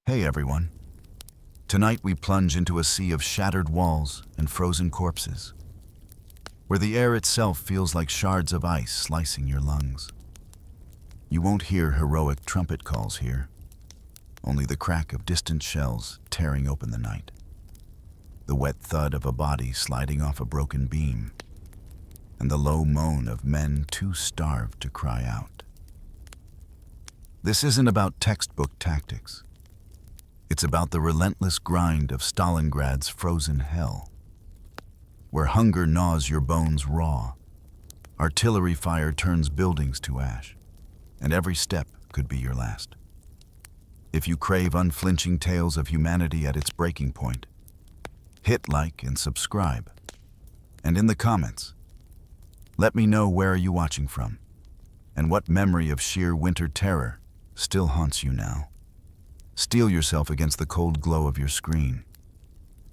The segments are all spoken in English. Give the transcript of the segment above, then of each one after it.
Hey everyone. Tonight we plunge into a sea of shattered walls and frozen corpses, where the air itself feels like shards of ice slicing your lungs. You won't hear heroic trumpet calls here, only the crack of distant shells tearing open the night, the wet thud of a body sliding off a broken beam, and the low moan of men too starved to cry out. This isn't about textbook tactics. It's about the relentless grind of Stalingrad's frozen hell, where hunger gnaws your bones raw, artillery fire turns buildings to ash, and every step could be your last. If you crave unflinching tales of humanity at its breaking point, hit like and subscribe. And in the comments, let me know where are you watching from, and what memory of sheer winter terror still haunts you now. Steel yourself against the cold glow of your screen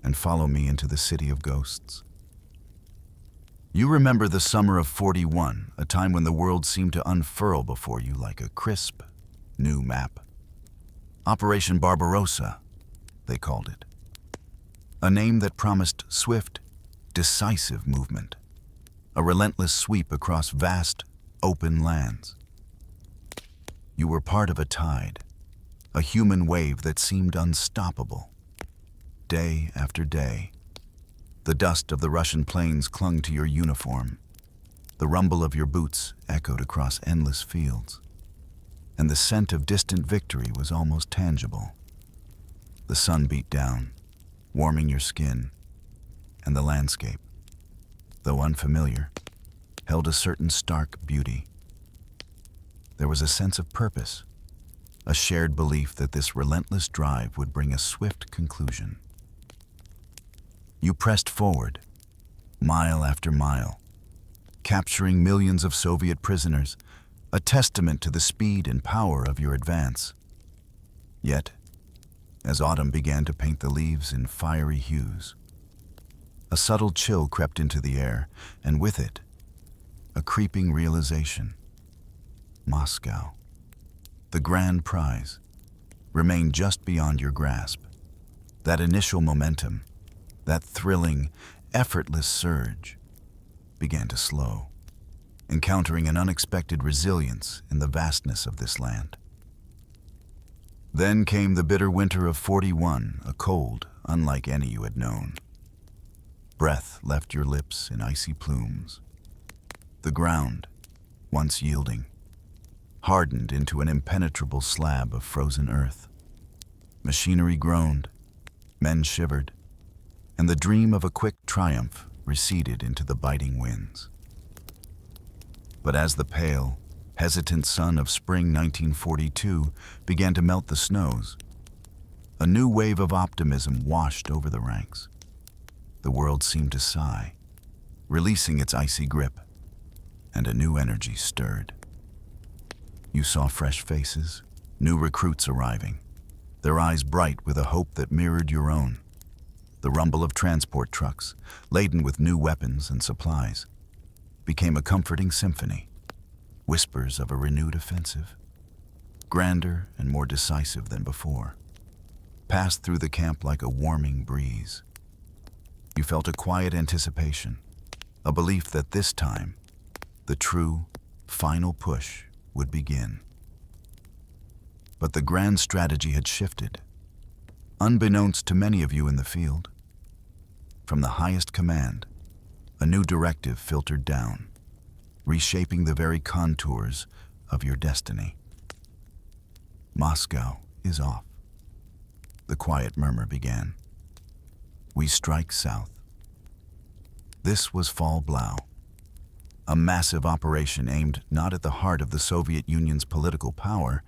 and follow me into the city of ghosts. You remember the summer of '41, a time when the world seemed to unfurl before you like a crisp, new map. Operation Barbarossa, they called it. A name that promised swift, decisive movement, a relentless sweep across vast, open lands. You were part of a tide, a human wave that seemed unstoppable. Day after day, the dust of the Russian plains clung to your uniform. The rumble of your boots echoed across endless fields, and the scent of distant victory was almost tangible. The sun beat down, warming your skin, and the landscape, though unfamiliar, held a certain stark beauty. There was a sense of purpose, a shared belief that this relentless drive would bring a swift conclusion. You pressed forward, mile after mile, capturing millions of Soviet prisoners, a testament to the speed and power of your advance. Yet, as autumn began to paint the leaves in fiery hues, a subtle chill crept into the air, and with it, a creeping realization. Moscow, the grand prize, remained just beyond your grasp. That initial momentum, that thrilling, effortless surge, began to slow, encountering an unexpected resilience in the vastness of this land. Then came the bitter winter of '41, a cold unlike any you had known. Breath left your lips in icy plumes. The ground, once yielding, hardened into an impenetrable slab of frozen earth. Machinery groaned, men shivered, and the dream of a quick triumph receded into the biting winds. But as the pale, hesitant sun of spring 1942 began to melt the snows, a new wave of optimism washed over the ranks. The world seemed to sigh, releasing its icy grip, and a new energy stirred. You saw fresh faces, new recruits arriving, their eyes bright with a hope that mirrored your own. The rumble of transport trucks, laden with new weapons and supplies, became a comforting symphony, whispers of a renewed offensive, grander and more decisive than before, passed through the camp like a warming breeze. You felt a quiet anticipation, a belief that this time, the true, final push would begin. But the grand strategy had shifted, unbeknownst to many of you in the field. From the highest command, a new directive filtered down, reshaping the very contours of your destiny. Moscow is off. The quiet murmur began. We strike south. This was Fall Blau, a massive operation aimed not at the heart of the Soviet Union's political power,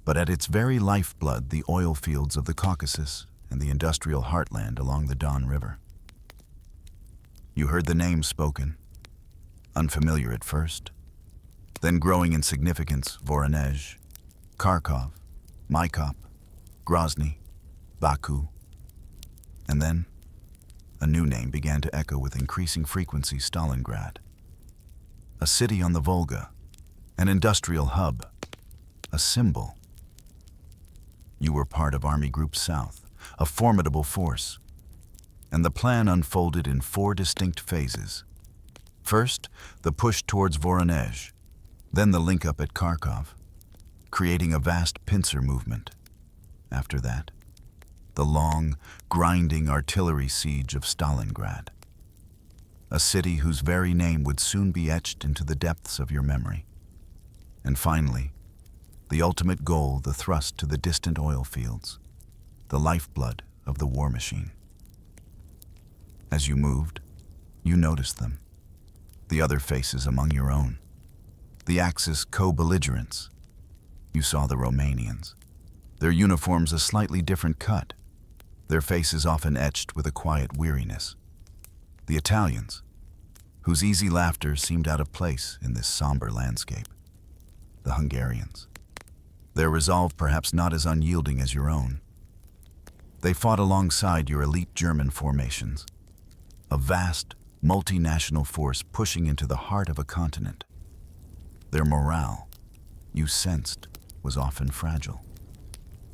but at its very lifeblood, the oil fields of the Caucasus and the industrial heartland along the Don River. You heard the names spoken, unfamiliar at first, then growing in significance: Voronezh, Kharkov, Maikop, Grozny, Baku. And then, a new name began to echo with increasing frequency: Stalingrad. A city on the Volga, an industrial hub, a symbol. You were part of Army Group South, a formidable force, and the plan unfolded in 4 distinct phases. First, the push towards Voronezh, then the link-up at Kharkov, creating a vast pincer movement. After that, the long, grinding artillery siege of Stalingrad, a city whose very name would soon be etched into the depths of your memory. And finally, the ultimate goal, the thrust to the distant oil fields, the lifeblood of the war machine. As you moved, you noticed them, the other faces among your own, the Axis co-belligerents. You saw the Romanians, their uniforms a slightly different cut, their faces often etched with a quiet weariness. The Italians, whose easy laughter seemed out of place in this somber landscape. The Hungarians, their resolve perhaps not as unyielding as your own. They fought alongside your elite German formations, a vast, multinational force pushing into the heart of a continent. Their morale, you sensed, was often fragile.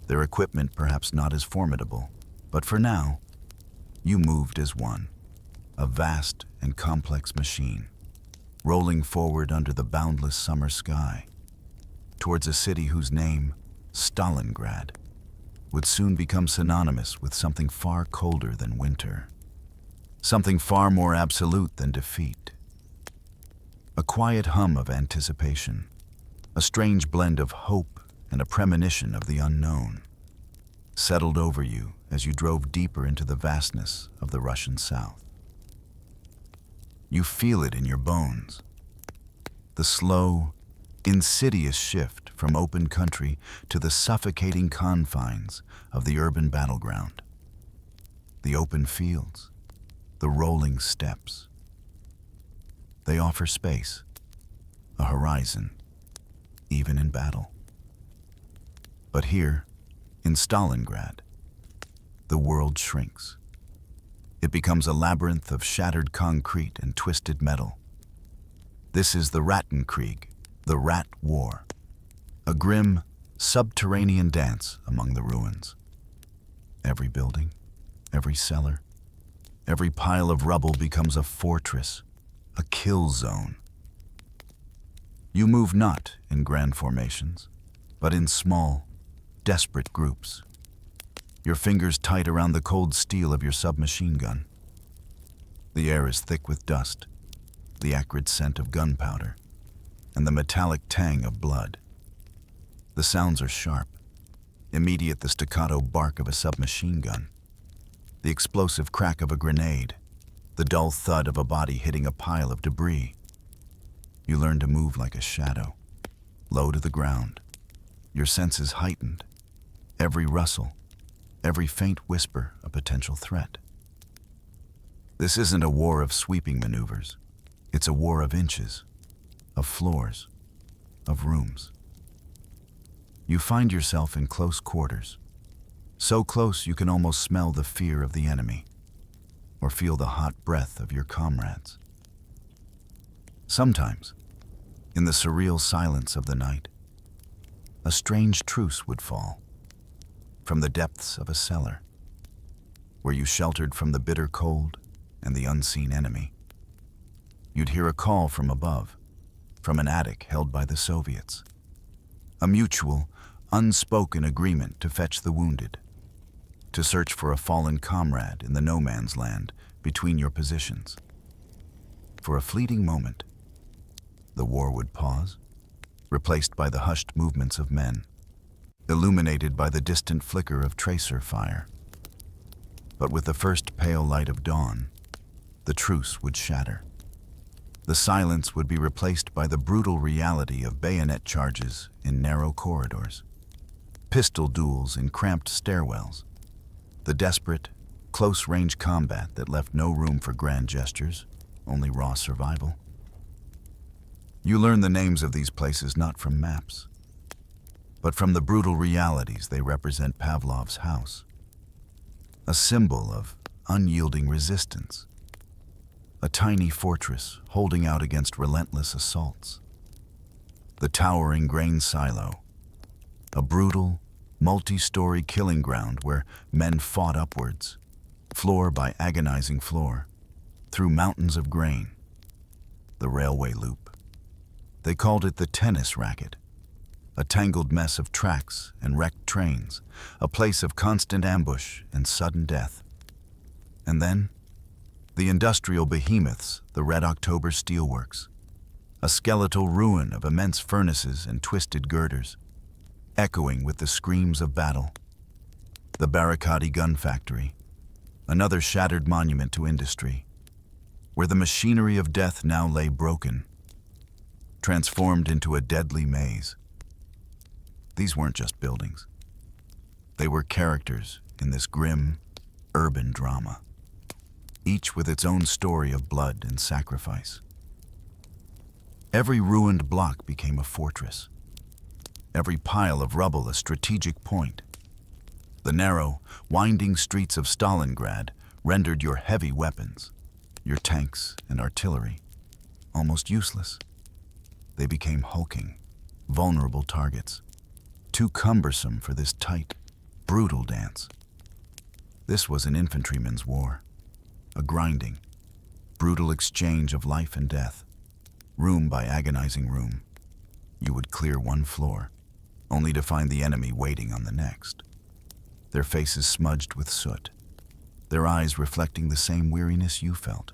Their equipment perhaps not as formidable, but for now, you moved as one, a vast and complex machine, rolling forward under the boundless summer sky, towards a city whose name, Stalingrad, would soon become synonymous with something far colder than winter, something far more absolute than defeat. A quiet hum of anticipation, a strange blend of hope and a premonition of the unknown, settled over you as you drove deeper into the vastness of the Russian South. You feel it in your bones, the slow, insidious shift from open country to the suffocating confines of the urban battleground. The open fields, the rolling steppes. They offer space, a horizon, even in battle. But here, in Stalingrad, the world shrinks. It becomes a labyrinth of shattered concrete and twisted metal. This is the Rattenkrieg, the Rat War, a grim, subterranean dance among the ruins. Every building, every cellar, every pile of rubble becomes a fortress, a kill zone. You move not in grand formations, but in small, desperate groups, your fingers tight around the cold steel of your submachine gun. The air is thick with dust, the acrid scent of gunpowder, and the metallic tang of blood. The sounds are sharp, immediate, the staccato bark of a submachine gun, the explosive crack of a grenade, the dull thud of a body hitting a pile of debris. You learn to move like a shadow, low to the ground, your senses heightened, every rustle, every faint whisper a potential threat. This isn't a war of sweeping maneuvers. It's a war of inches, of floors, of rooms. You find yourself in close quarters, so close you can almost smell the fear of the enemy, or feel the hot breath of your comrades. Sometimes, in the surreal silence of the night, a strange truce would fall from the depths of a cellar, where you sheltered from the bitter cold and the unseen enemy. You'd hear a call from above, from an attic held by the Soviets, a mutual, unspoken agreement to fetch the wounded, to search for a fallen comrade in the no man's land between your positions. For a fleeting moment, the war would pause, replaced by the hushed movements of men, illuminated by the distant flicker of tracer fire. But with the first pale light of dawn, the truce would shatter. The silence would be replaced by the brutal reality of bayonet charges in narrow corridors, pistol duels in cramped stairwells, the desperate, close-range combat that left no room for grand gestures, only raw survival. You learn the names of these places not from maps, but from the brutal realities they represent. Pavlov's house, a symbol of unyielding resistance, a tiny fortress holding out against relentless assaults. The towering grain silo, a brutal, multi-story killing ground where men fought upwards, floor by agonizing floor, through mountains of grain. The railway loop. They called it the tennis racket, a tangled mess of tracks and wrecked trains, a place of constant ambush and sudden death. And then, the industrial behemoths, the Red October steelworks, a skeletal ruin of immense furnaces and twisted girders, echoing with the screams of battle. The Barricadi gun factory, another shattered monument to industry, where the machinery of death now lay broken, transformed into a deadly maze. These weren't just buildings. They were characters in this grim, urban drama, each with its own story of blood and sacrifice. Every ruined block became a fortress, every pile of rubble a strategic point. The narrow, winding streets of Stalingrad rendered your heavy weapons, your tanks and artillery, almost useless. They became hulking, vulnerable targets, too cumbersome for this tight, brutal dance. This was an infantryman's war, a grinding, brutal exchange of life and death, room by agonizing room. You would clear one floor, only to find the enemy waiting on the next, their faces smudged with soot, their eyes reflecting the same weariness you felt.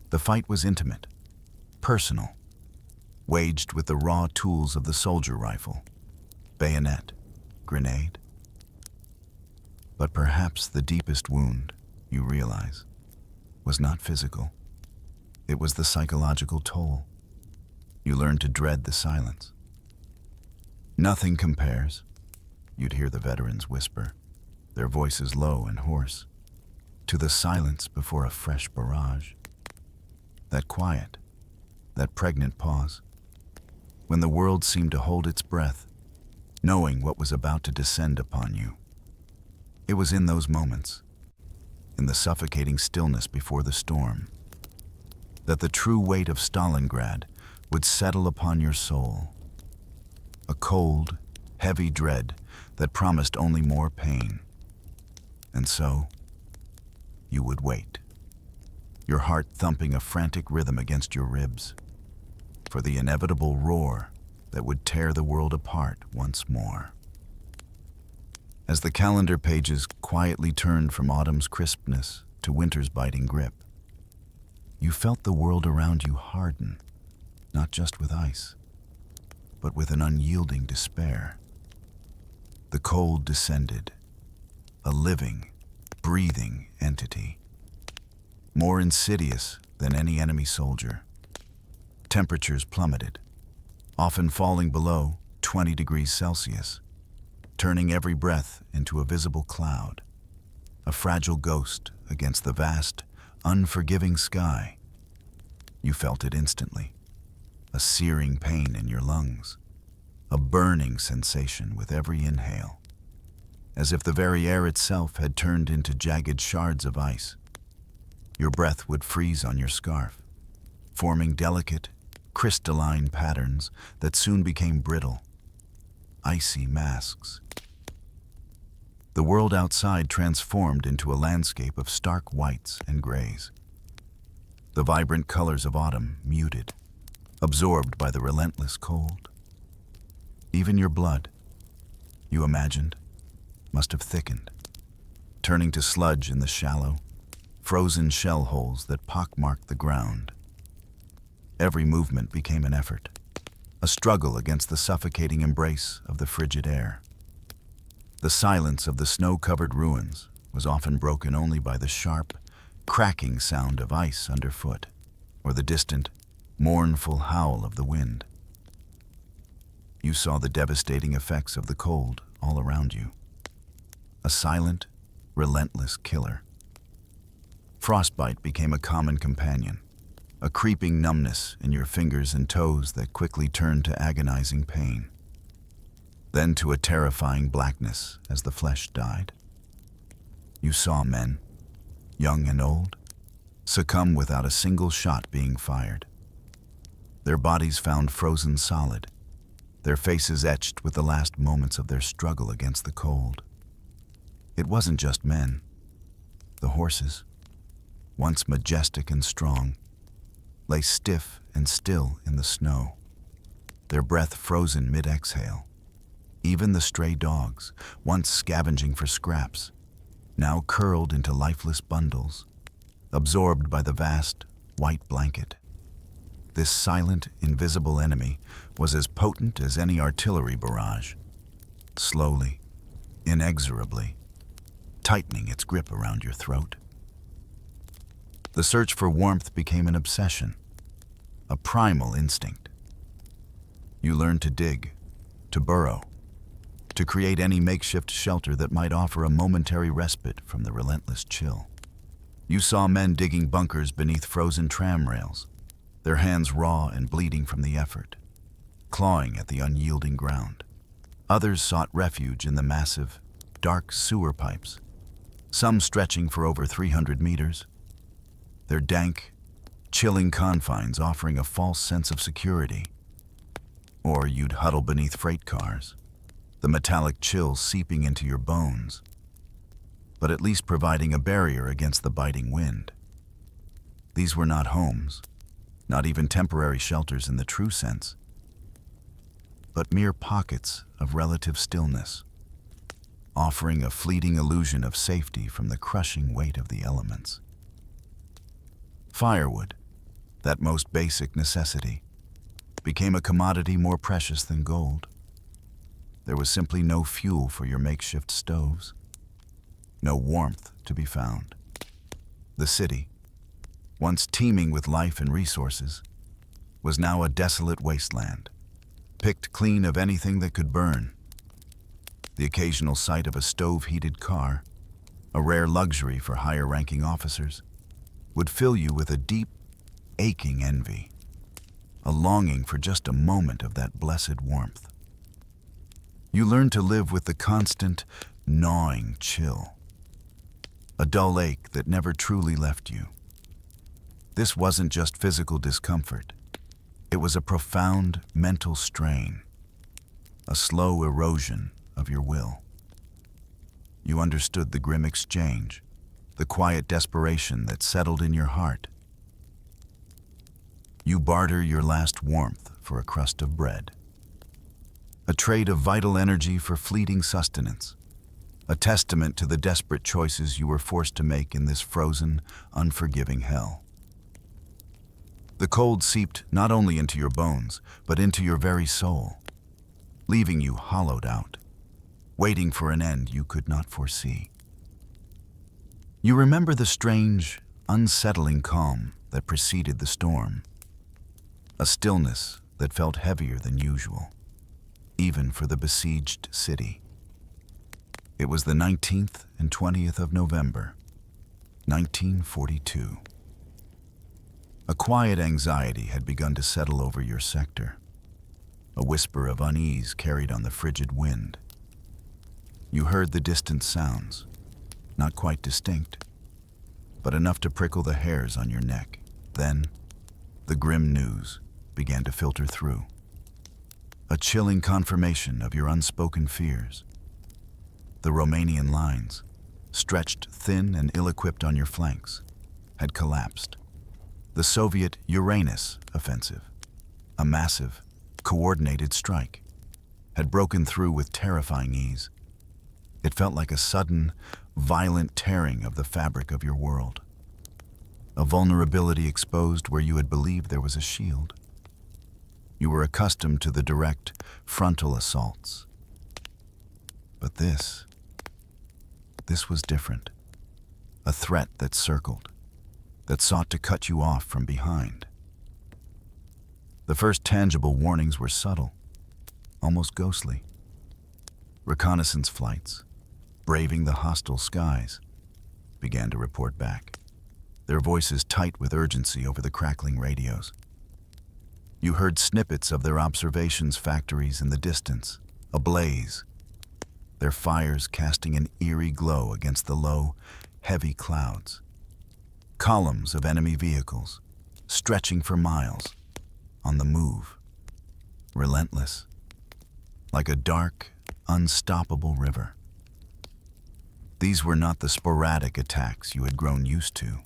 The fight was intimate, personal, waged with the raw tools of the soldier rifle, bayonet, grenade. But perhaps the deepest wound, you realize, was not physical. It was the psychological toll. You learned to dread the silence. Nothing compares, you'd hear the veterans whisper, their voices low and hoarse, to the silence before a fresh barrage. That quiet, that pregnant pause, when the world seemed to hold its breath, knowing what was about to descend upon you. It was in those moments, in the suffocating stillness before the storm, that the true weight of Stalingrad would settle upon your soul. A cold, heavy dread that promised only more pain. And so, you would wait, your heart thumping a frantic rhythm against your ribs, for the inevitable roar that would tear the world apart once more. As the calendar pages quietly turned from autumn's crispness to winter's biting grip, you felt the world around you harden, not just with ice, but with an unyielding despair. The cold descended, a living, breathing entity, more insidious than any enemy soldier. Temperatures plummeted, often falling below 20 degrees Celsius, turning every breath into a visible cloud, a fragile ghost against the vast, unforgiving sky. You felt it instantly, a searing pain in your lungs, a burning sensation with every inhale, as if the very air itself had turned into jagged shards of ice. Your breath would freeze on your scarf, forming delicate, crystalline patterns that soon became brittle, icy masks. The world outside transformed into a landscape of stark whites and grays. The vibrant colors of autumn muted, absorbed by the relentless cold. Even your blood, you imagined, must have thickened, turning to sludge in the shallow, frozen shell holes that pockmarked the ground. Every movement became an effort, a struggle against the suffocating embrace of the frigid air. The silence of the snow-covered ruins was often broken only by the sharp, cracking sound of ice underfoot, or the distant, mournful howl of the wind. You saw the devastating effects of the cold all around you. A silent, relentless killer. Frostbite became a common companion, a creeping numbness in your fingers and toes that quickly turned to agonizing pain, then to a terrifying blackness as the flesh died. You saw men, young and old, succumb without a single shot being fired. Their bodies found frozen solid, their faces etched with the last moments of their struggle against the cold. It wasn't just men. The horses, once majestic and strong, lay stiff and still in the snow, their breath frozen mid-exhale. Even the stray dogs, once scavenging for scraps, now curled into lifeless bundles, absorbed by the vast, white blanket. This silent, invisible enemy was as potent as any artillery barrage, slowly, inexorably, tightening its grip around your throat. The search for warmth became an obsession, a primal instinct. You learned to dig, to burrow, to create any makeshift shelter that might offer a momentary respite from the relentless chill. You saw men digging bunkers beneath frozen tram rails, their hands raw and bleeding from the effort, clawing at the unyielding ground. Others sought refuge in the massive, dark sewer pipes, some stretching for over 300 meters, their dank, chilling confines offering a false sense of security. Or you'd huddle beneath freight cars, the metallic chill seeping into your bones, but at least providing a barrier against the biting wind. These were not homes, not even temporary shelters in the true sense, but mere pockets of relative stillness, offering a fleeting illusion of safety from the crushing weight of the elements. Firewood, that most basic necessity, became a commodity more precious than gold. There was simply no fuel for your makeshift stoves, no warmth to be found. The city, once teeming with life and resources, was now a desolate wasteland, picked clean of anything that could burn. The occasional sight of a stove-heated car, a rare luxury for higher-ranking officers, would fill you with a deep, aching envy, a longing for just a moment of that blessed warmth. You learned to live with the constant, gnawing chill, a dull ache that never truly left you. This wasn't just physical discomfort. It was a profound mental strain, a slow erosion of your will. You understood the grim exchange, the quiet desperation that settled in your heart. You barter your last warmth for a crust of bread, a trade of vital energy for fleeting sustenance, a testament to the desperate choices you were forced to make in this frozen, unforgiving hell. The cold seeped not only into your bones, but into your very soul, leaving you hollowed out, waiting for an end you could not foresee. You remember the strange, unsettling calm that preceded the storm, a stillness that felt heavier than usual, even for the besieged city. It was the 19th and 20th of November, 1942. A quiet anxiety had begun to settle over your sector, a whisper of unease carried on the frigid wind. You heard the distant sounds, not quite distinct, but enough to prickle the hairs on your neck. Then, the grim news began to filter through, a chilling confirmation of your unspoken fears. The Romanian lines, stretched thin and ill-equipped on your flanks, had collapsed. The Soviet Uranus offensive, a massive, coordinated strike, had broken through with terrifying ease. It felt like a sudden, violent tearing of the fabric of your world, a vulnerability exposed where you had believed there was a shield. You were accustomed to the direct, frontal assaults. But this was different. A threat that circled, that sought to cut you off from behind. The first tangible warnings were subtle, almost ghostly. Reconnaissance flights, braving the hostile skies, began to report back, their voices tight with urgency over the crackling radios. You heard snippets of their observations factories in the distance, ablaze, their fires casting an eerie glow against the low, heavy clouds. Columns of enemy vehicles, stretching for miles, on the move, relentless, like a dark, unstoppable river. These were not the sporadic attacks you had grown used to.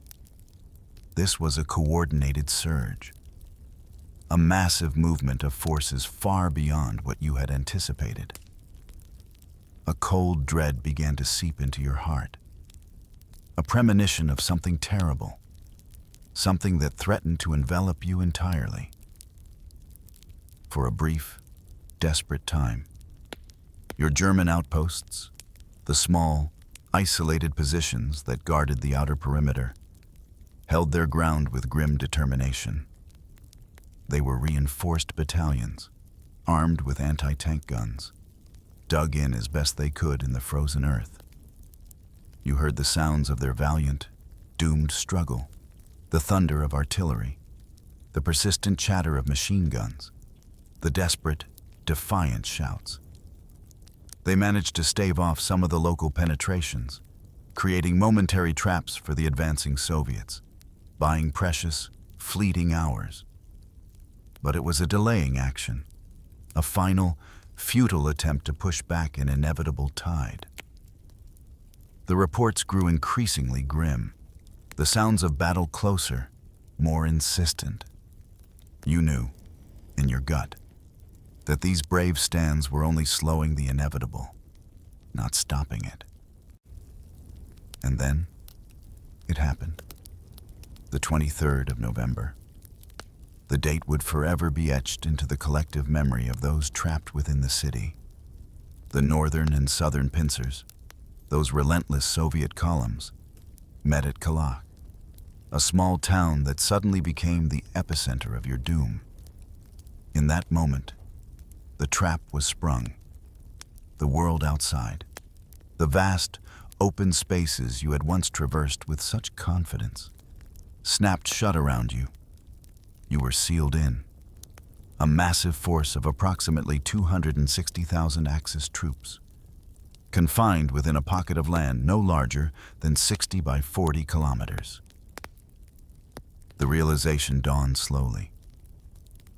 This was a coordinated surge, a massive movement of forces far beyond what you had anticipated. A cold dread began to seep into your heart, a premonition of something terrible, something that threatened to envelop you entirely. For a brief, desperate time, your German outposts, the small, isolated positions that guarded the outer perimeter, held their ground with grim determination. They were reinforced battalions, armed with anti-tank guns, dug in as best they could in the frozen earth. You heard the sounds of their valiant, doomed struggle, the thunder of artillery, the persistent chatter of machine guns, the desperate, defiant shouts. They managed to stave off some of the local penetrations, creating momentary traps for the advancing Soviets, buying precious, fleeting hours. But it was a delaying action, a final, futile attempt to push back an inevitable tide. The reports grew increasingly grim, the sounds of battle closer, more insistent. You knew, in your gut, that these brave stands were only slowing the inevitable, not stopping it. And then, it happened. The 23rd of November. The date would forever be etched into the collective memory of those trapped within the city. The northern and southern pincers, those relentless Soviet columns, met at Kalach, a small town that suddenly became the epicenter of your doom. In that moment, the trap was sprung. The world outside, the vast, open spaces you had once traversed with such confidence, snapped shut around you. You were sealed in. A massive force of approximately 260,000 Axis troops, confined within a pocket of land no larger than 60 by 40 kilometers. The realization dawned slowly.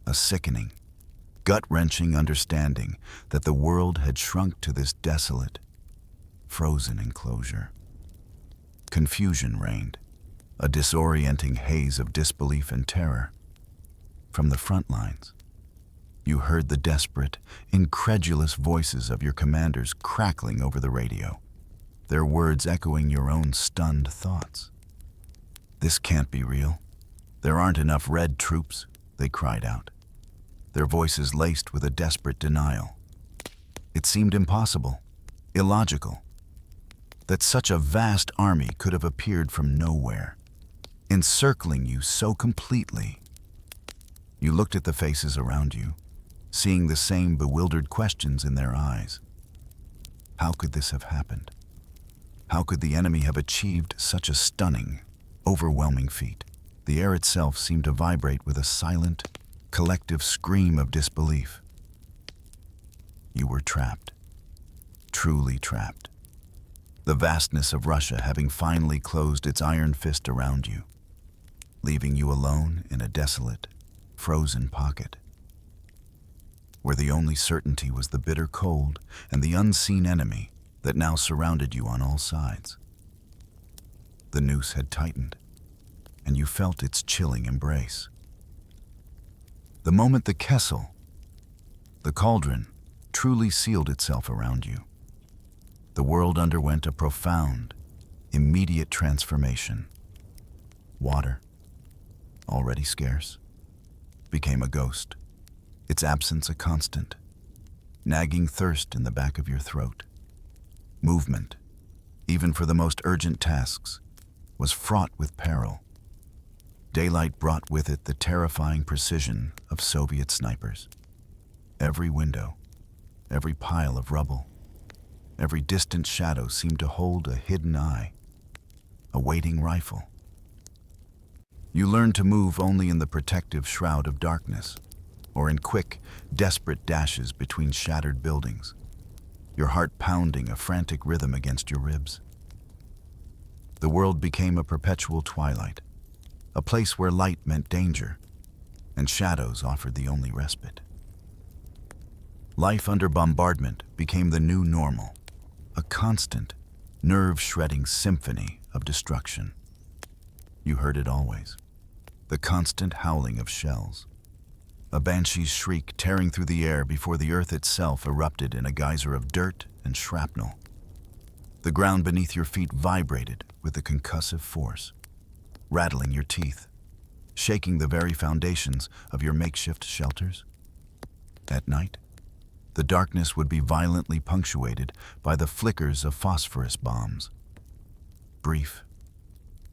A sickening, gut-wrenching understanding that the world had shrunk to this desolate, frozen enclosure. Confusion reigned, a disorienting haze of disbelief and terror. From the front lines, you heard the desperate, incredulous voices of your commanders crackling over the radio, their words echoing your own stunned thoughts. "This can't be real. There aren't enough red troops," they cried out, their voices laced with a desperate denial. It seemed impossible, illogical, that such a vast army could have appeared from nowhere, encircling you so completely. You looked at the faces around you, seeing the same bewildered questions in their eyes. How could this have happened? How could the enemy have achieved such a stunning, overwhelming feat? The air itself seemed to vibrate with a silent, collective scream of disbelief. You were trapped, truly trapped. The vastness of Russia having finally closed its iron fist around you, leaving you alone in a desolate, frozen pocket, where the only certainty was the bitter cold and the unseen enemy that now surrounded you on all sides. The noose had tightened, and you felt its chilling embrace. The moment the Kessel, the cauldron, truly sealed itself around you, the world underwent a profound, immediate transformation. Water, already scarce, became a ghost, its absence a constant, nagging thirst in the back of your throat. Movement, even for the most urgent tasks, was fraught with peril. Daylight brought with it the terrifying precision of Soviet snipers. Every window, every pile of rubble, every distant shadow seemed to hold a hidden eye, a waiting rifle. You learned to move only in the protective shroud of darkness, or in quick, desperate dashes between shattered buildings, your heart pounding a frantic rhythm against your ribs. The world became a perpetual twilight, a place where light meant danger, and shadows offered the only respite. Life under bombardment became the new normal, a constant, nerve-shredding symphony of destruction. You heard it always, the constant howling of shells, a banshee's shriek tearing through the air before the earth itself erupted in a geyser of dirt and shrapnel. The ground beneath your feet vibrated with a concussive force, rattling your teeth, shaking the very foundations of your makeshift shelters. At night, the darkness would be violently punctuated by the flickers of phosphorus bombs. Brief,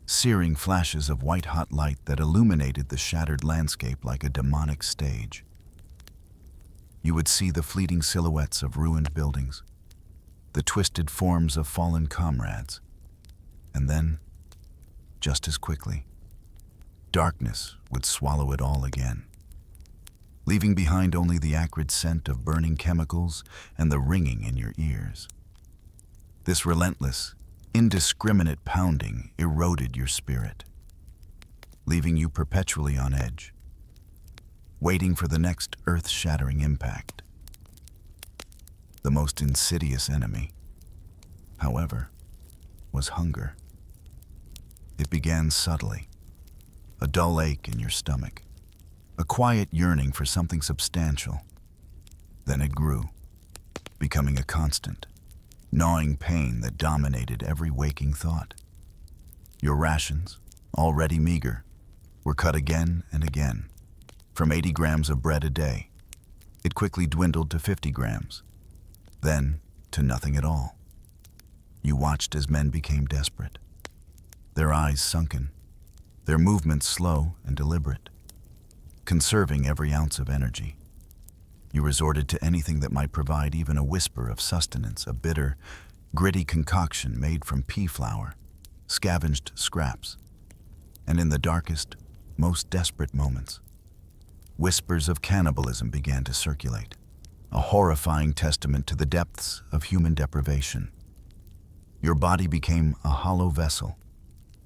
searing flashes of white-hot light that illuminated the shattered landscape like a demonic stage. You would see the fleeting silhouettes of ruined buildings, the twisted forms of fallen comrades, and then, just as quickly, darkness would swallow it all again, leaving behind only the acrid scent of burning chemicals and the ringing in your ears. This relentless, indiscriminate pounding eroded your spirit, leaving you perpetually on edge, waiting for the next earth-shattering impact. The most insidious enemy, however, was hunger. It began subtly, a dull ache in your stomach, a quiet yearning for something substantial. Then it grew, becoming a constant, gnawing pain that dominated every waking thought. Your rations, already meager, were cut again and again. From 80 grams of bread a day, it quickly dwindled to 50 grams, then to nothing at all. You watched as men became desperate, their eyes sunken, their movements slow and deliberate, conserving every ounce of energy. You resorted to anything that might provide even a whisper of sustenance, a bitter, gritty concoction made from pea flour, scavenged scraps, and in the darkest, most desperate moments, whispers of cannibalism began to circulate, a horrifying testament to the depths of human deprivation. Your body became a hollow vessel,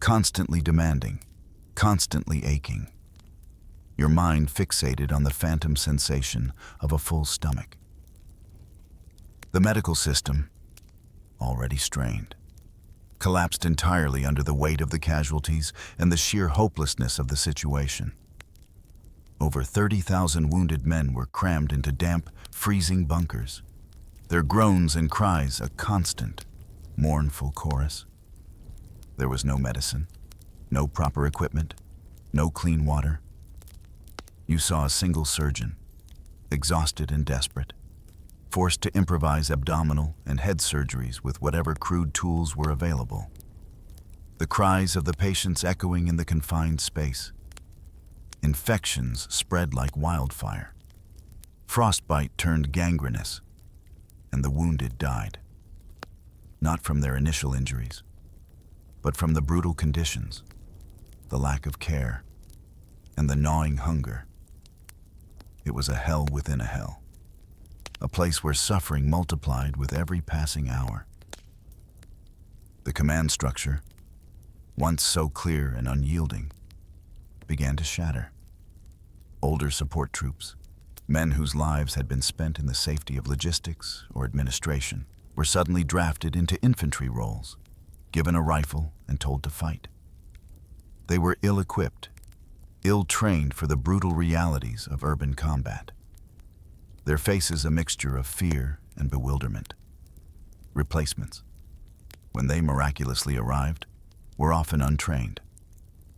constantly demanding, constantly aching. Your mind fixated on the phantom sensation of a full stomach. The medical system, already strained, collapsed entirely under the weight of the casualties and the sheer hopelessness of the situation. Over 30,000 wounded men were crammed into damp, freezing bunkers, their groans and cries a constant, mournful chorus. There was no medicine, no proper equipment, no clean water. You saw a single surgeon, exhausted and desperate, forced to improvise abdominal and head surgeries with whatever crude tools were available. The cries of the patients echoing in the confined space. Infections spread like wildfire. Frostbite turned gangrenous, and the wounded died. Not from their initial injuries, but from the brutal conditions, the lack of care, and the gnawing hunger. It was a hell within a hell, a place where suffering multiplied with every passing hour. The command structure, once so clear and unyielding, began to shatter. Older support troops, men whose lives had been spent in the safety of logistics or administration, were suddenly drafted into infantry roles, given a rifle and told to fight. They were ill-equipped, ill-trained for the brutal realities of urban combat. Their faces a mixture of fear and bewilderment. Replacements, when they miraculously arrived, were often untrained,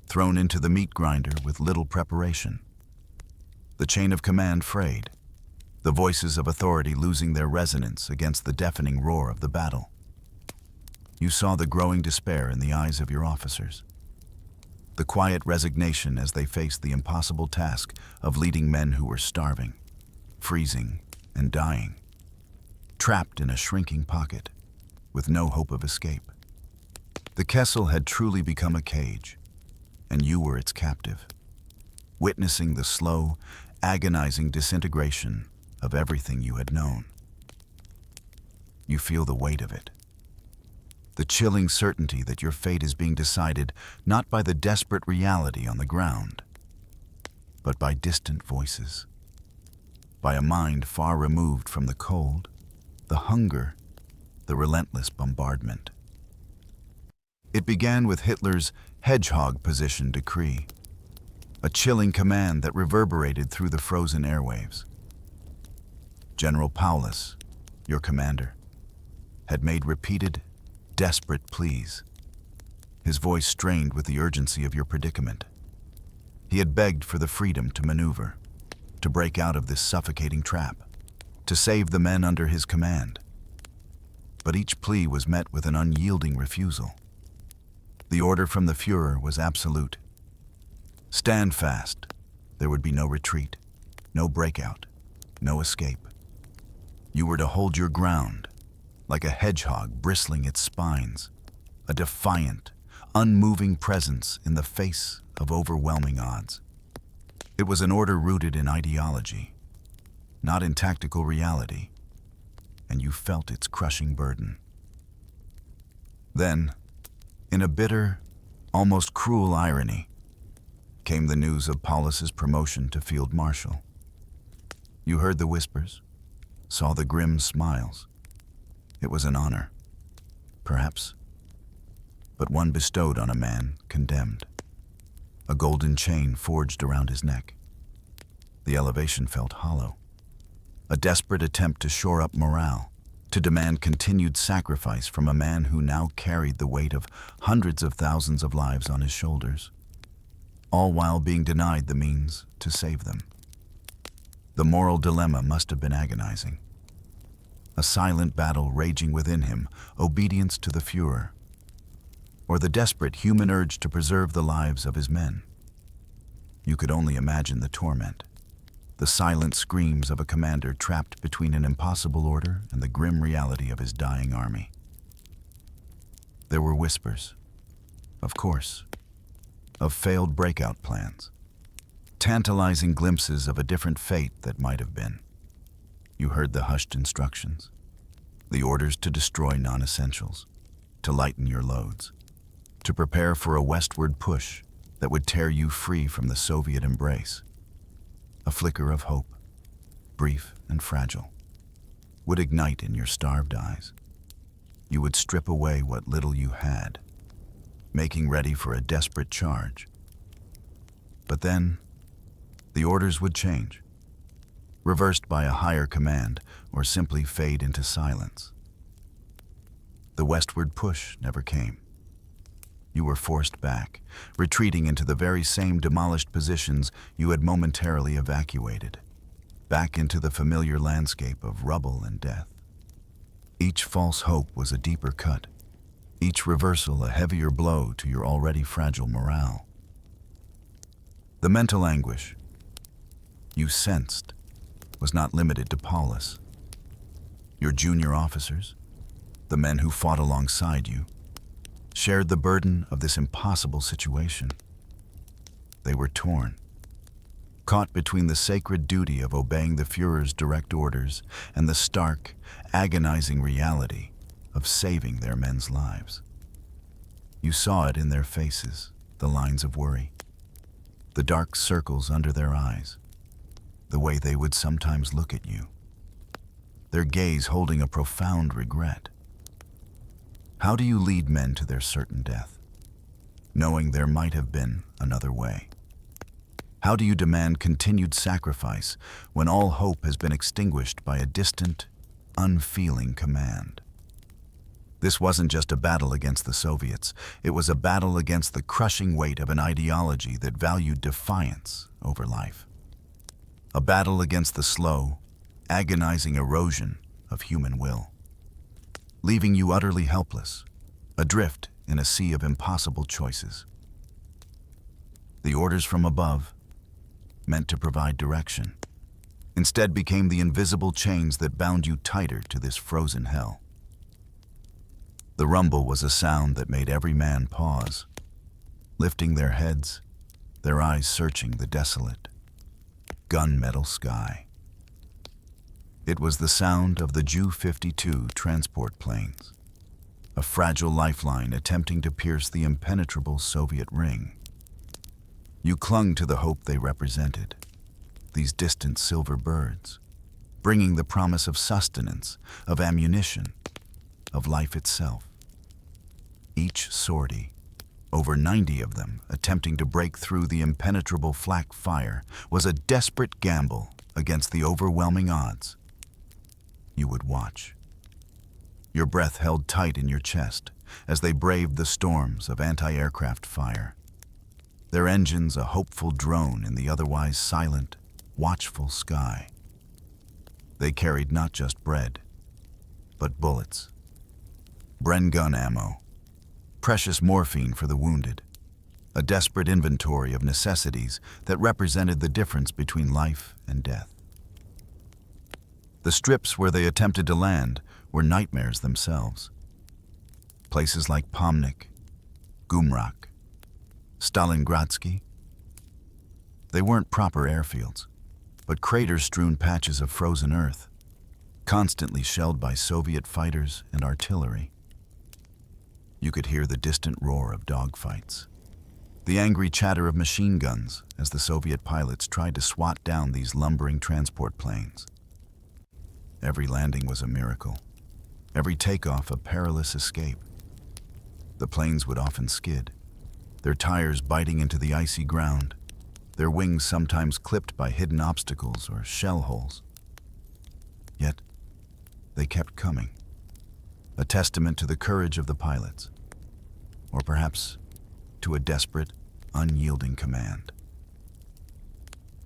thrown into the meat grinder with little preparation. The chain of command frayed, the voices of authority losing their resonance against the deafening roar of the battle. You saw the growing despair in the eyes of your officers, the quiet resignation as they faced the impossible task of leading men who were starving, freezing, and dying, trapped in a shrinking pocket, with no hope of escape. The Kessel had truly become a cage, and you were its captive, witnessing the slow, agonizing disintegration of everything you had known. You feel the weight of it, the chilling certainty that your fate is being decided not by the desperate reality on the ground, but by distant voices, by a mind far removed from the cold, the hunger, the relentless bombardment. It began with Hitler's hedgehog position decree, a chilling command that reverberated through the frozen airwaves. General Paulus, your commander, had made repeated, desperate pleas, his voice strained with the urgency of your predicament. He had begged for the freedom to maneuver, to break out of this suffocating trap, to save the men under his command. But each plea was met with an unyielding refusal. The order from the Führer was absolute. Stand fast. There would be no retreat, no breakout, no escape. You were to hold your ground, like a hedgehog bristling its spines, a defiant, unmoving presence in the face of overwhelming odds. It was an order rooted in ideology, not in tactical reality, and you felt its crushing burden. Then, in a bitter, almost cruel irony, came the news of Paulus's promotion to Field Marshal. You heard the whispers, saw the grim smiles. It was an honor, perhaps, but one bestowed on a man condemned. A golden chain forged around his neck. The elevation felt hollow. A desperate attempt to shore up morale, to demand continued sacrifice from a man who now carried the weight of hundreds of thousands of lives on his shoulders, all while being denied the means to save them. The moral dilemma must have been agonizing. A silent battle raging within him, obedience to the Führer, or the desperate human urge to preserve the lives of his men. You could only imagine the torment, the silent screams of a commander trapped between an impossible order and the grim reality of his dying army. There were whispers, of course, of failed breakout plans, tantalizing glimpses of a different fate that might have been. You heard the hushed instructions, the orders to destroy non-essentials, to lighten your loads, to prepare for a westward push that would tear you free from the Soviet embrace. A flicker of hope, brief and fragile, would ignite in your starved eyes. You would strip away what little you had, making ready for a desperate charge. But then, the orders would change, reversed by a higher command, or simply fade into silence. The westward push never came. You were forced back, retreating into the very same demolished positions you had momentarily evacuated, back into the familiar landscape of rubble and death. Each false hope was a deeper cut, each reversal a heavier blow to your already fragile morale. The mental anguish you sensed was not limited to Paulus. Your junior officers, the men who fought alongside you, shared the burden of this impossible situation. They were torn, caught between the sacred duty of obeying the Führer's direct orders and the stark, agonizing reality of saving their men's lives. You saw it in their faces, the lines of worry, the dark circles under their eyes, the way they would sometimes look at you, their gaze holding a profound regret. How do you lead men to their certain death, knowing there might have been another way? How do you demand continued sacrifice when all hope has been extinguished by a distant, unfeeling command? This wasn't just a battle against the Soviets. It was a battle against the crushing weight of an ideology that valued defiance over life. A battle against the slow, agonizing erosion of human will, leaving you utterly helpless, adrift in a sea of impossible choices. The orders from above, meant to provide direction, instead became the invisible chains that bound you tighter to this frozen hell. The rumble was a sound that made every man pause, lifting their heads, their eyes searching the desolate, gunmetal sky. It was the sound of the Ju-52 transport planes, a fragile lifeline attempting to pierce the impenetrable Soviet ring. You clung to the hope they represented, these distant silver birds, bringing the promise of sustenance, of ammunition, of life itself. Each sortie, over 90 of them attempting to break through the impenetrable flak fire, was a desperate gamble against the overwhelming odds. You would watch, your breath held tight in your chest as they braved the storms of anti-aircraft fire. Their engines a hopeful drone in the otherwise silent, watchful sky. They carried not just bread, but bullets, Bren gun ammo, precious morphine for the wounded, a desperate inventory of necessities that represented the difference between life and death. The strips where they attempted to land were nightmares themselves. Places like Pomnik, Gumrak, Stalingradsky. They weren't proper airfields, but crater-strewn patches of frozen earth, constantly shelled by Soviet fighters and artillery. You could hear the distant roar of dogfights, the angry chatter of machine guns as the Soviet pilots tried to swat down these lumbering transport planes. Every landing was a miracle, every takeoff a perilous escape. The planes would often skid, their tires biting into the icy ground, their wings sometimes clipped by hidden obstacles or shell holes. Yet, they kept coming, a testament to the courage of the pilots, or perhaps to a desperate, unyielding command.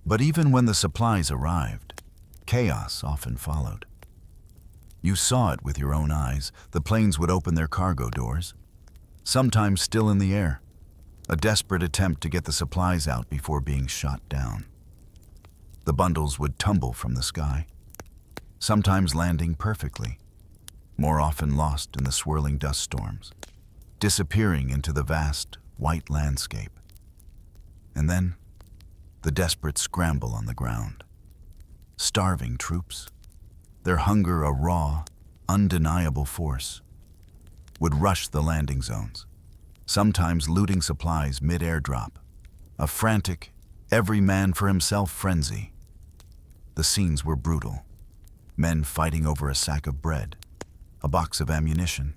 But even when the supplies arrived, chaos often followed. You saw it with your own eyes. The planes would open their cargo doors, sometimes still in the air, a desperate attempt to get the supplies out before being shot down. The bundles would tumble from the sky, sometimes landing perfectly, more often lost in the swirling dust storms, disappearing into the vast, white landscape. And then, the desperate scramble on the ground. Starving troops, their hunger a raw, undeniable force, would rush the landing zones, sometimes looting supplies mid-airdrop, a frantic, every man for himself frenzy. The scenes were brutal. Men fighting over a sack of bread, a box of ammunition,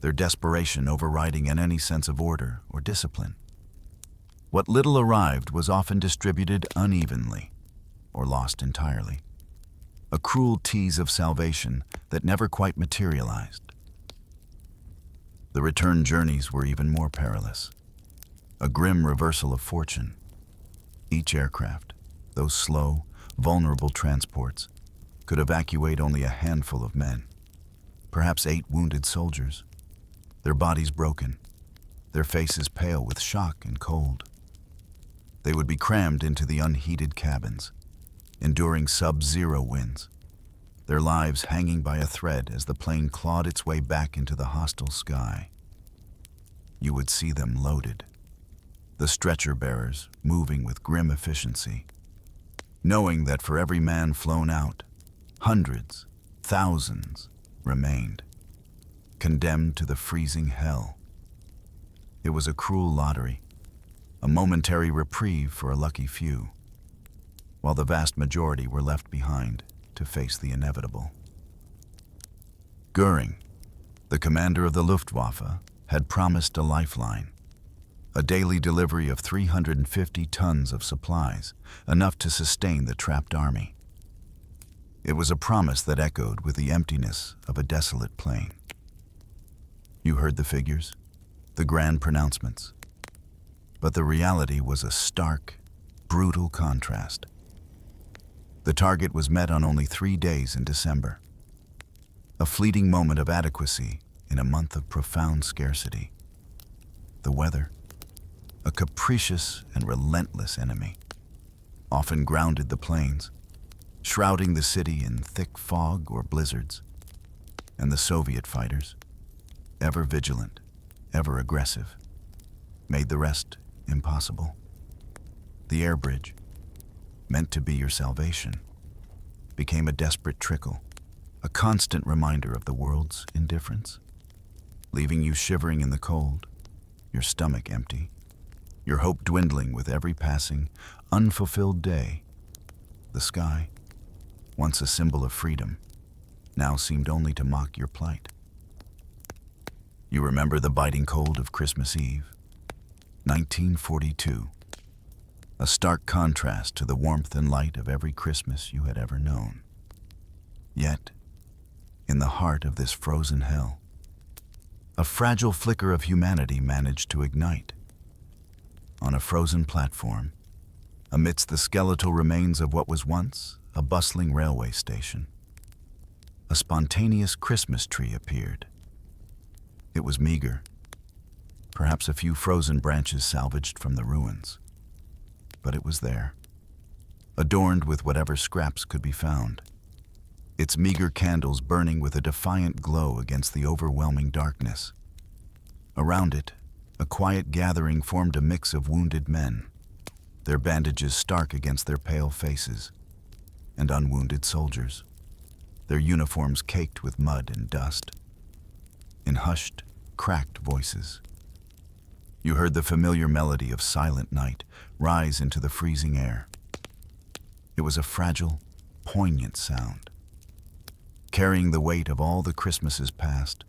their desperation overriding any sense of order or discipline. What little arrived was often distributed unevenly or lost entirely, a cruel tease of salvation that never quite materialized. The return journeys were even more perilous, a grim reversal of fortune. Each aircraft, those slow, vulnerable transports, could evacuate only a handful of men, perhaps 8 wounded soldiers, their bodies broken, their faces pale with shock and cold. They would be crammed into the unheated cabins, enduring sub-zero winds, their lives hanging by a thread as the plane clawed its way back into the hostile sky. You would see them loaded, the stretcher bearers moving with grim efficiency, knowing that for every man flown out, hundreds, thousands remained, condemned to the freezing hell. It was a cruel lottery, a momentary reprieve for a lucky few, while the vast majority were left behind to face the inevitable. Goering, the commander of the Luftwaffe, had promised a lifeline, a daily delivery of 350 tons of supplies, enough to sustain the trapped army. It was a promise that echoed with the emptiness of a desolate plain. You heard the figures, the grand pronouncements, but the reality was a stark, brutal contrast. The target was met on only 3 days in December, a fleeting moment of adequacy in a month of profound scarcity. The weather, a capricious and relentless enemy, often grounded the plains, shrouding the city in thick fog or blizzards. And the Soviet fighters, ever vigilant, ever aggressive, made the rest impossible. The air bridge, meant to be your salvation, became a desperate trickle, a constant reminder of the world's indifference, leaving you shivering in the cold, your stomach empty, your hope dwindling with every passing, unfulfilled day. The sky, once a symbol of freedom, now seemed only to mock your plight. You remember the biting cold of Christmas Eve, 1942, a stark contrast to the warmth and light of every Christmas you had ever known. Yet, in the heart of this frozen hell, a fragile flicker of humanity managed to ignite. On a frozen platform, amidst the skeletal remains of what was once a bustling railway station, a spontaneous Christmas tree appeared. It was meager, perhaps a few frozen branches salvaged from the ruins, but it was there, adorned with whatever scraps could be found, its meager candles burning with a defiant glow against the overwhelming darkness. Around it, a quiet gathering formed a mix of wounded men, their bandages stark against their pale faces, and unwounded soldiers, their uniforms caked with mud and dust. In hushed, cracked voices, you heard the familiar melody of Silent Night rise into the freezing air. It was a fragile, poignant sound, carrying the weight of all the Christmases past,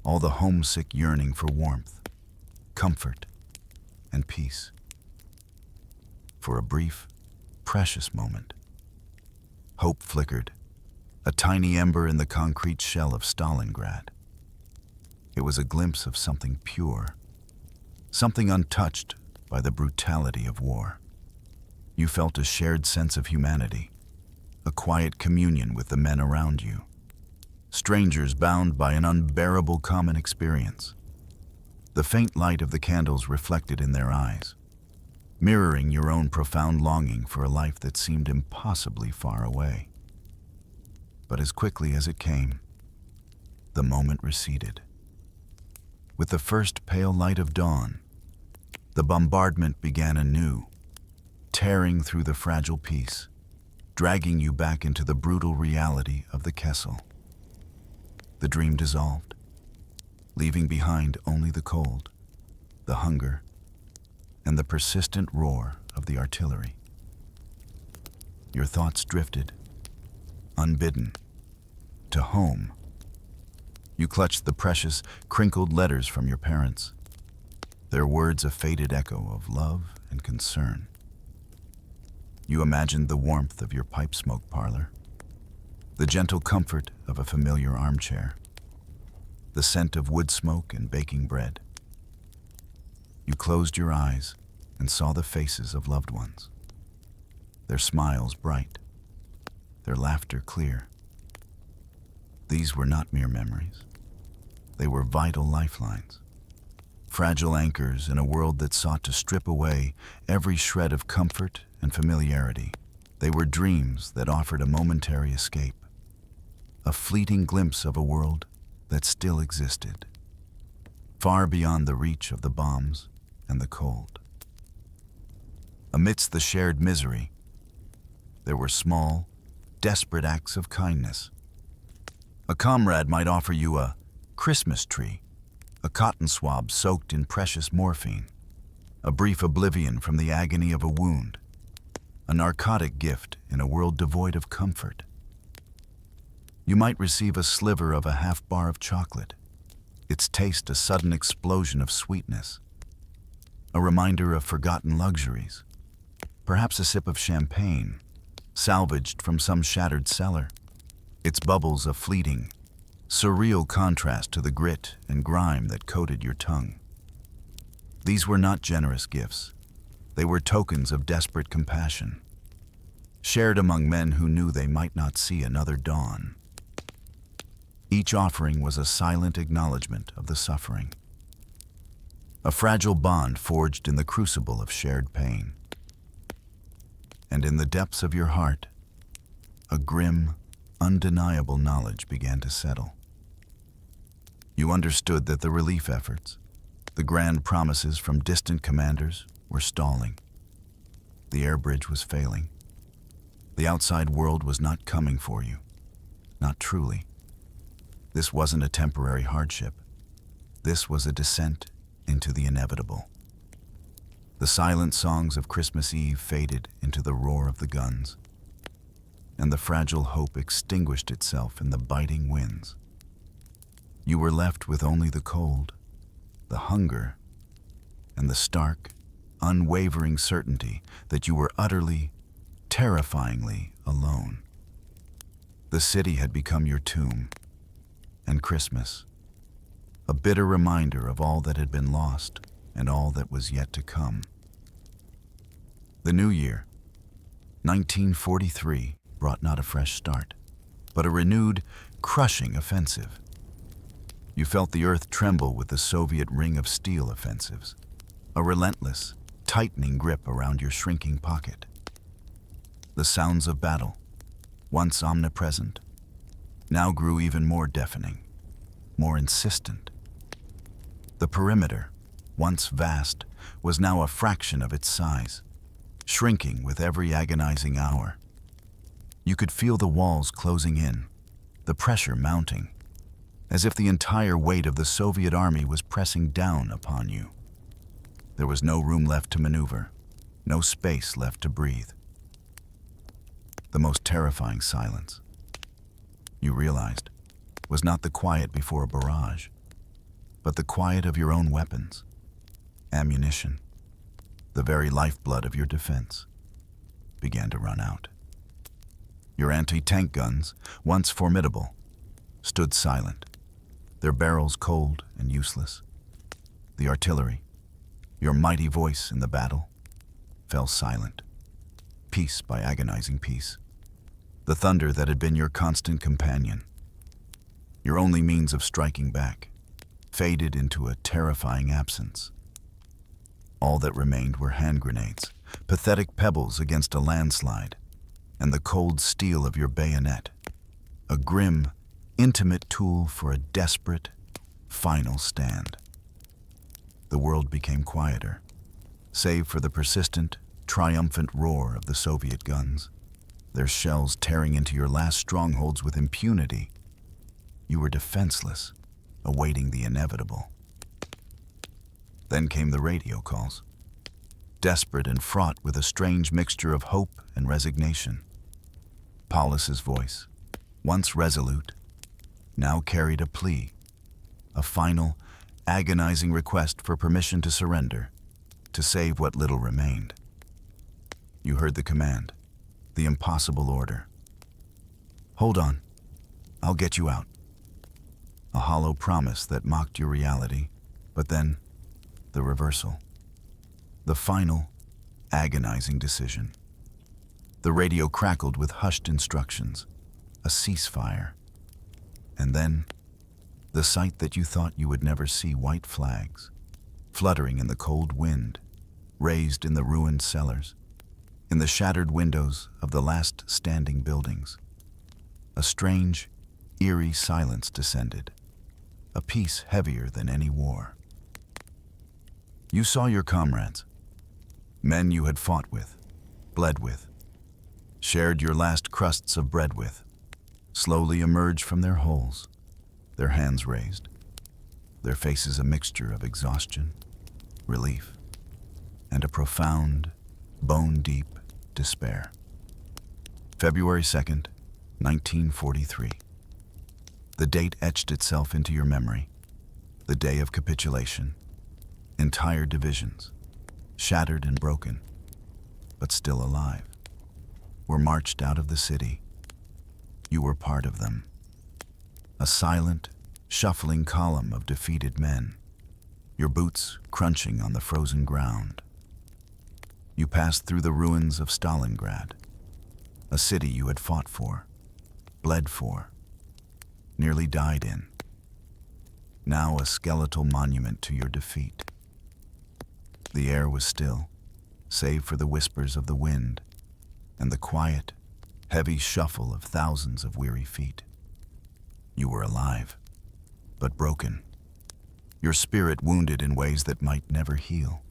all the homesick yearning for warmth, comfort, and peace. For a brief, precious moment, hope flickered, a tiny ember in the concrete shell of Stalingrad. It was a glimpse of something pure, something untouched by the brutality of war. You felt a shared sense of humanity, a quiet communion with the men around you, strangers bound by an unbearable common experience. The faint light of the candles reflected in their eyes, mirroring your own profound longing for a life that seemed impossibly far away. But as quickly as it came, the moment receded. With the first pale light of dawn, the bombardment began anew, tearing through the fragile peace, dragging you back into the brutal reality of the Kessel. The dream dissolved, leaving behind only the cold, the hunger, and the persistent roar of the artillery. Your thoughts drifted, unbidden, to home. You clutched the precious, crinkled letters from your parents, their words a faded echo of love and concern. You imagined the warmth of your pipe smoke parlor, the gentle comfort of a familiar armchair, the scent of wood smoke and baking bread. You closed your eyes and saw the faces of loved ones, their smiles bright, their laughter clear. These were not mere memories. They were vital lifelines, fragile anchors in a world that sought to strip away every shred of comfort and familiarity. They were dreams that offered a momentary escape, a fleeting glimpse of a world that still existed, far beyond the reach of the bombs and the cold. Amidst the shared misery, there were small, desperate acts of kindness. A comrade might offer you a Christmas tree, a cotton swab soaked in precious morphine, a brief oblivion from the agony of a wound, a narcotic gift in a world devoid of comfort. You might receive a sliver of a half bar of chocolate, its taste a sudden explosion of sweetness, a reminder of forgotten luxuries, perhaps a sip of champagne, salvaged from some shattered cellar, its bubbles a fleeting, surreal contrast to the grit and grime that coated your tongue. These were not generous gifts. They were tokens of desperate compassion, shared among men who knew they might not see another dawn. Each offering was a silent acknowledgement of the suffering, a fragile bond forged in the crucible of shared pain. And in the depths of your heart, a grim, undeniable knowledge began to settle. You understood that the relief efforts, the grand promises from distant commanders, were stalling. The air bridge was failing. The outside world was not coming for you, not truly. This wasn't a temporary hardship. This was a descent into the inevitable. The silent songs of Christmas Eve faded into the roar of the guns. and the fragile hope extinguished itself in the biting winds. You were left with only the cold, the hunger, and the stark, unwavering certainty that you were utterly, terrifyingly alone. The city had become your tomb, and Christmas, a bitter reminder of all that had been lost and all that was yet to come. The new year, 1943, brought not a fresh start, but a renewed, crushing offensive. You felt the earth tremble with the Soviet ring of steel offensives, a relentless, tightening grip around your shrinking pocket. The sounds of battle, once omnipresent, now grew even more deafening, more insistent. The perimeter, once vast, was now a fraction of its size, shrinking with every agonizing hour. You could feel the walls closing in, the pressure mounting, as if the entire weight of the Soviet army was pressing down upon you. There was no room left to maneuver, no space left to breathe. The most terrifying silence, you realized, was not the quiet before a barrage, but the quiet of your own weapons, ammunition, the very lifeblood of your defense, began to run out. Your anti-tank guns, once formidable, stood silent, their barrels cold and useless. The artillery, your mighty voice in the battle, fell silent, piece by agonizing piece. The thunder that had been your constant companion, your only means of striking back, faded into a terrifying absence. All that remained were hand grenades, pathetic pebbles against a landslide, and the cold steel of your bayonet, a grim, intimate tool for a desperate, final stand. The world became quieter, save for the persistent, triumphant roar of the Soviet guns, their shells tearing into your last strongholds with impunity. You were defenseless, awaiting the inevitable. Then came the radio calls, desperate and fraught with a strange mixture of hope and resignation. Paulus's voice, once resolute, now carried a plea, a final, agonizing request for permission to surrender, to save what little remained. You heard the command, the impossible order. Hold on, I'll get you out. A hollow promise that mocked your reality, but then the reversal. The final, agonizing decision. The radio crackled with hushed instructions, a ceasefire. And then, the sight that you thought you would never see, white flags, fluttering in the cold wind, raised in the ruined cellars, in the shattered windows of the last standing buildings. A strange, eerie silence descended, a peace heavier than any war. You saw your comrades, men you had fought with, bled with, shared your last crusts of bread with, slowly emerge from their holes, their hands raised, their faces a mixture of exhaustion, relief, and a profound, bone-deep despair. February 2nd, 1943. The date etched itself into your memory, the day of capitulation. Entire divisions, shattered and broken, but still alive, were marched out of the city. You were part of them. A silent, shuffling column of defeated men, your boots crunching on the frozen ground. You passed through the ruins of Stalingrad, a city you had fought for, bled for, nearly died in. Now a skeletal monument to your defeat. The air was still, save for the whispers of the wind and the quiet, heavy shuffle of thousands of weary feet. You were alive, but broken, your spirit wounded in ways that might never heal.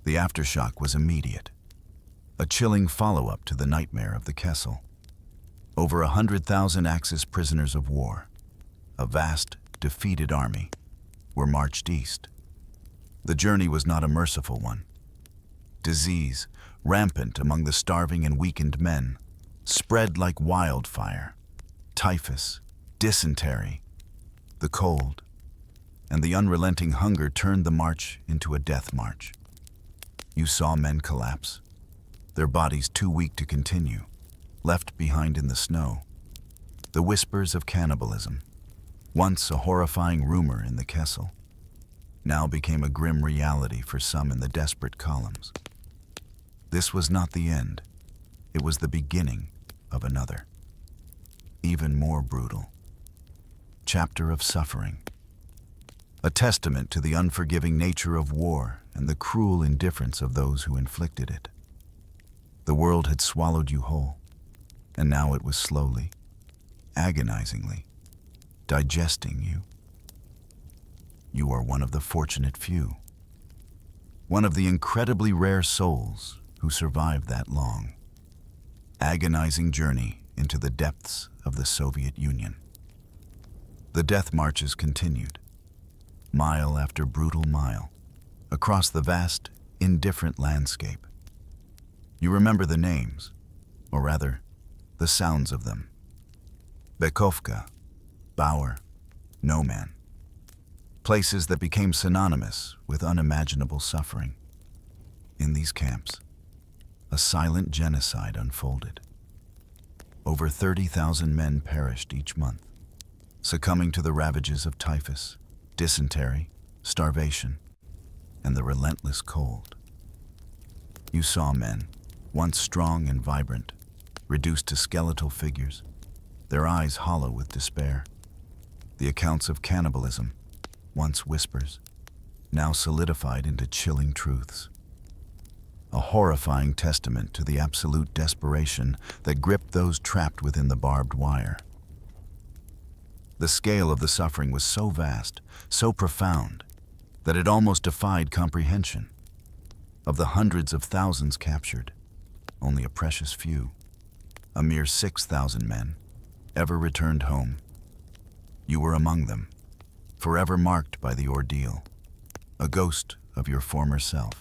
The aftershock was immediate, a chilling follow-up to the nightmare of the Kessel. Over 100,000 Axis prisoners of war, a vast, defeated army, were marched east. The journey was not a merciful one. Disease, rampant among the starving and weakened men, spread like wildfire. Typhus, dysentery, the cold, and the unrelenting hunger turned the march into a death march. You saw men collapse, their bodies too weak to continue, left behind in the snow. The whispers of cannibalism, once a horrifying rumor in the Kessel, now became a grim reality for some in the desperate columns. This was not the end. It was the beginning of another, even more brutal, chapter of suffering. A testament to the unforgiving nature of war and the cruel indifference of those who inflicted it. The world had swallowed you whole, and now it was slowly, agonizingly, digesting you. You are one of the fortunate few, one of the incredibly rare souls who survived that long, agonizing journey into the depths of the Soviet Union. The death marches continued, mile after brutal mile, across the vast, indifferent landscape. You remember the names, or rather, the sounds of them. Bekovka, Bauer, No Man. Places that became synonymous with unimaginable suffering. In these camps, a silent genocide unfolded. Over 30,000 men perished each month, succumbing to the ravages of typhus, dysentery, starvation, and the relentless cold. You saw men, once strong and vibrant, reduced to skeletal figures, their eyes hollow with despair. The accounts of cannibalism, once whispers, now solidified into chilling truths. A horrifying testament to the absolute desperation that gripped those trapped within the barbed wire. The scale of the suffering was so vast, so profound, that it almost defied comprehension. Of the hundreds of thousands captured, only a precious few, a mere 6,000 men, ever returned home. You were among them, forever marked by the ordeal, a ghost of your former self.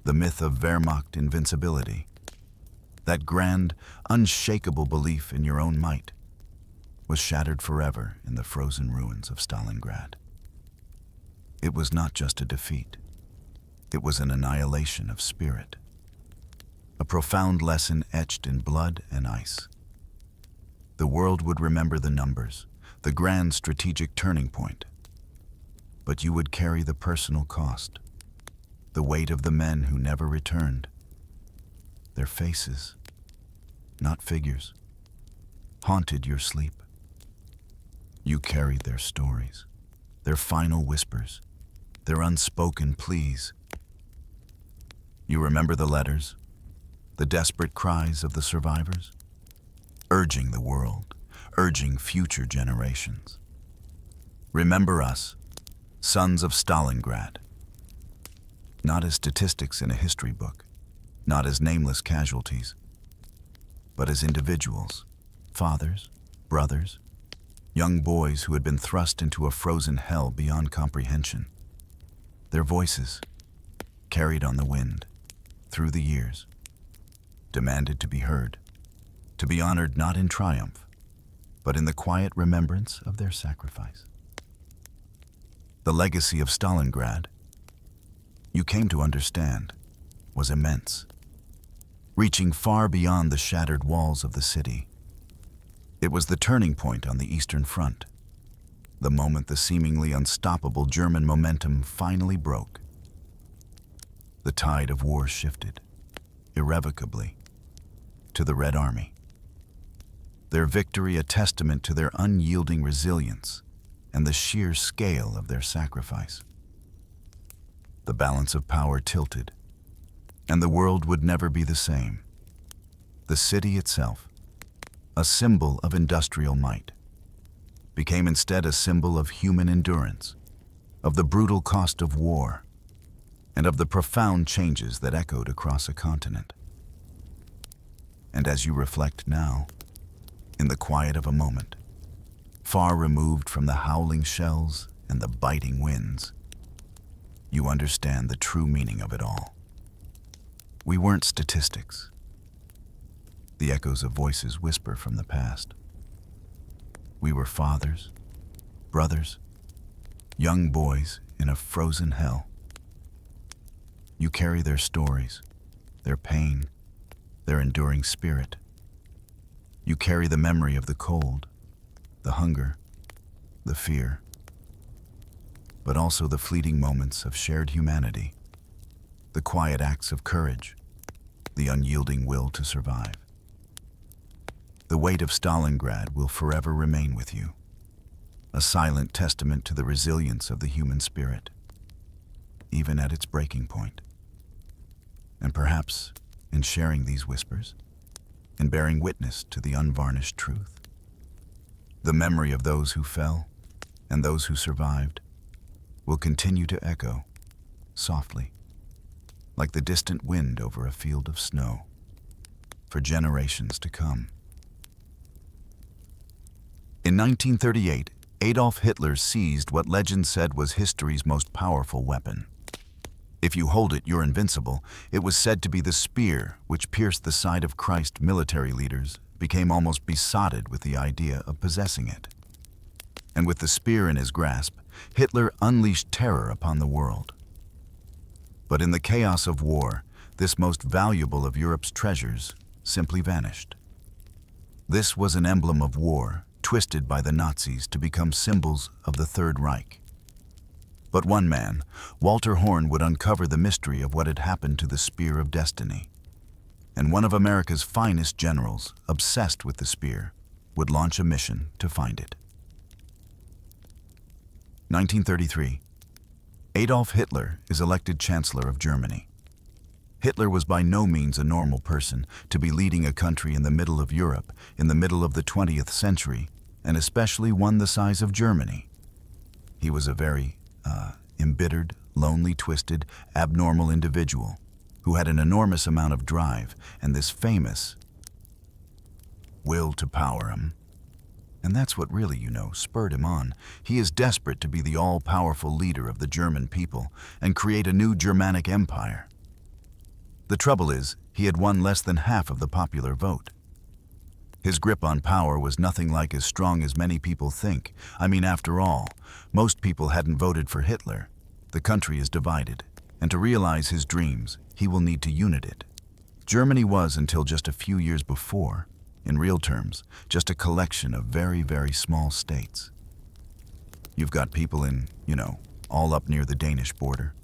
The myth of Wehrmacht invincibility, that grand, unshakable belief in your own might, was shattered forever in the frozen ruins of Stalingrad. It was not just a defeat. It was an annihilation of spirit. A profound lesson etched in blood and ice. The world would remember the numbers, the grand strategic turning point. But you would carry the personal cost, the weight of the men who never returned. Their faces, not figures, haunted your sleep. You carried their stories, their final whispers, their unspoken pleas. You remember the letters, the desperate cries of the survivors, urging the world, urging future generations. Remember us, sons of Stalingrad. Not as statistics in a history book, not as nameless casualties, but as individuals, fathers, brothers, young boys who had been thrust into a frozen hell beyond comprehension. Their voices, carried on the wind, through the years, demanded to be heard, to be honored not in triumph, but in the quiet remembrance of their sacrifice. The legacy of Stalingrad, you came to understand, was immense, reaching far beyond the shattered walls of the city. It was the turning point on the Eastern Front, the moment the seemingly unstoppable German momentum finally broke. The tide of war shifted, irrevocably, to the Red Army. Their victory a testament to their unyielding resilience and the sheer scale of their sacrifice. The balance of power tilted, and the world would never be the same. The city itself, a symbol of industrial might, became instead a symbol of human endurance, of the brutal cost of war, and of the profound changes that echoed across a continent. And as you reflect now, in the quiet of a moment, far removed from the howling shells and the biting winds, you understand the true meaning of it all. We weren't statistics. The echoes of voices whisper from the past. We were fathers, brothers, young boys in a frozen hell. You carry their stories, their pain, their enduring spirit. You carry the memory of the cold, the hunger, the fear, but also the fleeting moments of shared humanity, the quiet acts of courage, the unyielding will to survive. The weight of Stalingrad will forever remain with you, a silent testament to the resilience of the human spirit, even at its breaking point. And perhaps, in sharing these whispers, in bearing witness to the unvarnished truth, the memory of those who fell and those who survived will continue to echo, softly, like the distant wind over a field of snow, for generations to come. In 1938, Adolf Hitler seized what legend said was history's most powerful weapon. If you hold it, you're invincible. It was said to be the spear which pierced the side of Christ. Military leaders became almost besotted with the idea of possessing it. And with the spear in his grasp, Hitler unleashed terror upon the world. But in the chaos of war, this most valuable of Europe's treasures simply vanished. This was an emblem of war, twisted by the Nazis to become symbols of the Third Reich. But one man, Walter Horn, would uncover the mystery of what had happened to the Spear of Destiny. And one of America's finest generals, obsessed with the spear, would launch a mission to find it. 1933. Adolf Hitler is elected Chancellor of Germany. Hitler was by no means a normal person to be leading a country in the middle of Europe, in the middle of the 20th century, and especially one the size of Germany. He was a very embittered, lonely, twisted, abnormal individual who had an enormous amount of drive and this famous will to power him. And that's what really, spurred him on. He is desperate to be the all-powerful leader of the German people and create a new Germanic empire. The trouble is, he had won less than half of the popular vote. His grip on power was nothing like as strong as many people think. I mean, after all, most people hadn't voted for Hitler. The country is divided, and to realize his dreams, he will need to unite it. Germany was, until just a few years before, in real terms, just a collection of very, very small states. You've got people in, all up near the Danish border,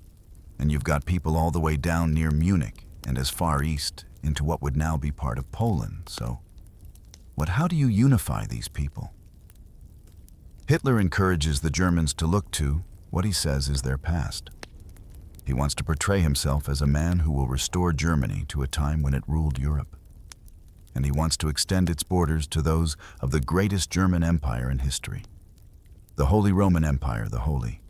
and you've got people all the way down near Munich and as far east into what would now be part of Poland. So, how do you unify these people? Hitler encourages the Germans to look to what he says is their past. He wants to portray himself as a man who will restore Germany to a time when it ruled Europe. And he wants to extend its borders to those of the greatest German empire in history, the Holy Roman Empire, the Holy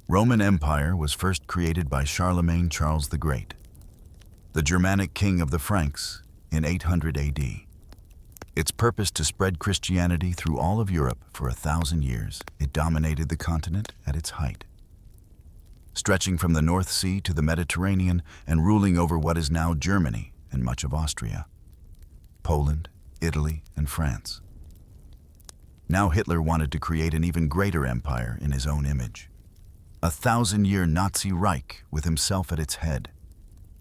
Roman Empire was first created by Charlemagne Charles the Great, the Germanic king of the Franks, in 800 AD. Its purpose to spread Christianity through all of Europe for 1,000 years. It dominated the continent at its height, stretching from the North Sea to the Mediterranean and ruling over what is now Germany and much of Austria, Poland, Italy, and France. Now Hitler wanted to create an even greater empire in his own image. A 1,000-year Nazi Reich with himself at its head.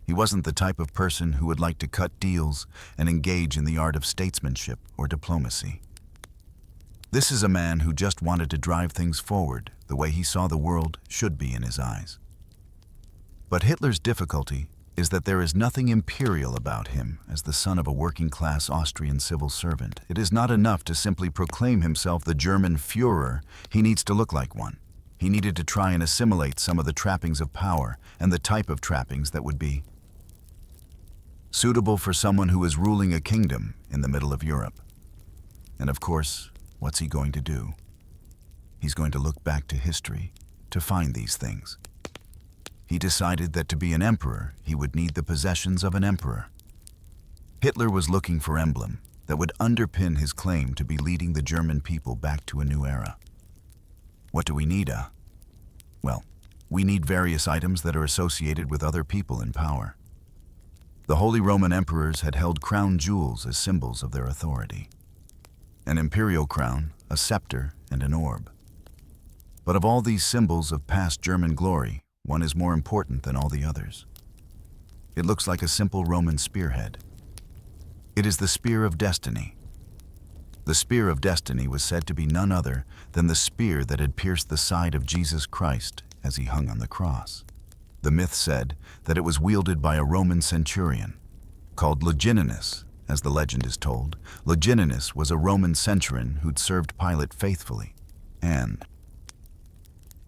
He wasn't the type of person who would like to cut deals and engage in the art of statesmanship or diplomacy. This is a man who just wanted to drive things forward the way he saw the world should be in his eyes. But Hitler's difficulty is that there is nothing imperial about him as the son of a working-class Austrian civil servant. It is not enough to simply proclaim himself the German Führer. He needs to look like one. He needed to try and assimilate some of the trappings of power and the type of trappings that would be suitable for someone who is ruling a kingdom in the middle of Europe. And of course, what's he going to do? He's going to look back to history to find these things. He decided that to be an emperor, he would need the possessions of an emperor. Hitler was looking for an emblem that would underpin his claim to be leading the German people back to a new era. What do we need? Well, we need various items that are associated with other people in power. The Holy Roman emperors had held crown jewels as symbols of their authority. An imperial crown, a scepter, and an orb. But of all these symbols of past German glory, one is more important than all the others. It looks like a simple Roman spearhead. It is the Spear of Destiny. The Spear of Destiny was said to be none other than the spear that had pierced the side of Jesus Christ as he hung on the cross. The myth said that it was wielded by a Roman centurion, called Longinus, as the legend is told. Longinus was a Roman centurion who'd served Pilate faithfully, and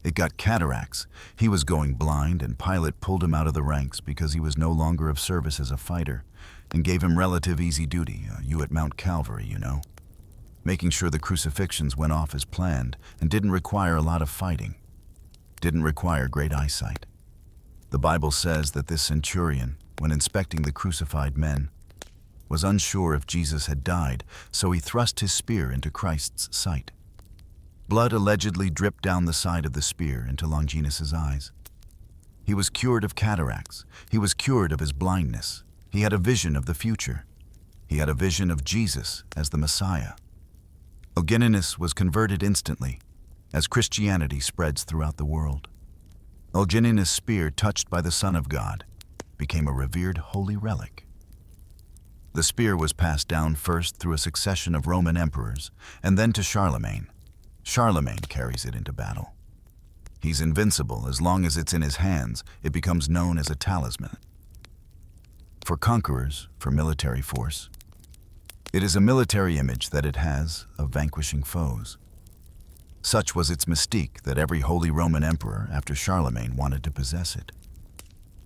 it got cataracts. He was going blind, and Pilate pulled him out of the ranks because he was no longer of service as a fighter, and gave him relative easy duty, you at Mount Calvary, you know, making sure the crucifixions went off as planned and didn't require a lot of fighting, didn't require great eyesight. The Bible says that this centurion, when inspecting the crucified men, was unsure if Jesus had died, so he thrust his spear into Christ's sight. Blood allegedly dripped down the side of the spear into Longinus's eyes. He was cured of cataracts. He was cured of his blindness. He had a vision of the future. He had a vision of Jesus as the Messiah. Longinus was converted instantly, as Christianity spreads throughout the world. Longinus' spear, touched by the Son of God, became a revered holy relic. The spear was passed down first through a succession of Roman emperors, and then to Charlemagne. Charlemagne carries it into battle. He's invincible. As long as it's in his hands, it becomes known as a talisman. For conquerors, for military force, it is a military image that it has of vanquishing foes. Such was its mystique that every Holy Roman emperor after Charlemagne wanted to possess it.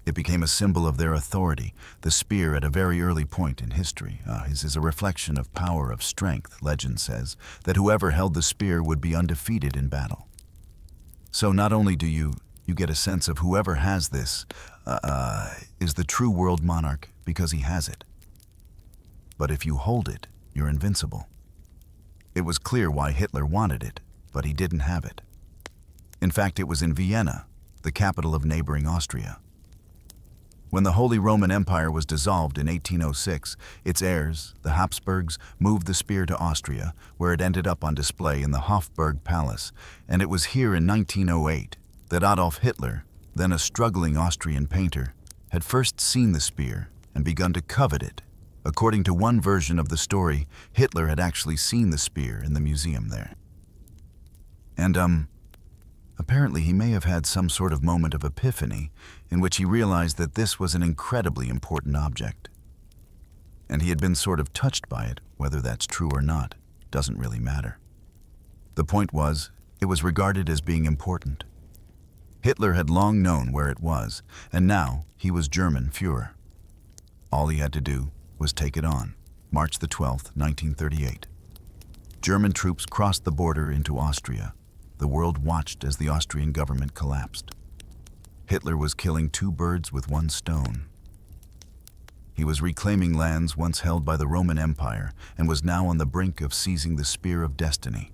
It became a symbol of their authority. The spear, at a very early point in history, is a reflection of power, of strength. Legend says that whoever held the spear would be undefeated in battle. So not only do you get a sense of whoever has this is the true world monarch because he has it, but if you hold it, you're invincible. It was clear why Hitler wanted it, but he didn't have it. In fact, it was in Vienna, the capital of neighboring Austria. When the Holy Roman Empire was dissolved in 1806, its heirs, the Habsburgs, moved the spear to Austria, where it ended up on display in the Hofburg Palace, and it was here in 1908 that Adolf Hitler, then a struggling Austrian painter, had first seen the spear and begun to covet it. According to one version of the story, Hitler had actually seen the spear in the museum there. And, apparently he may have had some sort of moment of epiphany in which he realized that this was an incredibly important object. And he had been sort of touched by it. Whether that's true or not doesn't really matter. The point was, it was regarded as being important. Hitler had long known where it was, and now he was German Führer. All he had to do was take it on. March the 12th, 1938. German troops crossed the border into Austria. The world watched as the Austrian government collapsed. Hitler was killing two birds with one stone. He was reclaiming lands once held by the Roman Empire and was now on the brink of seizing the Spear of Destiny.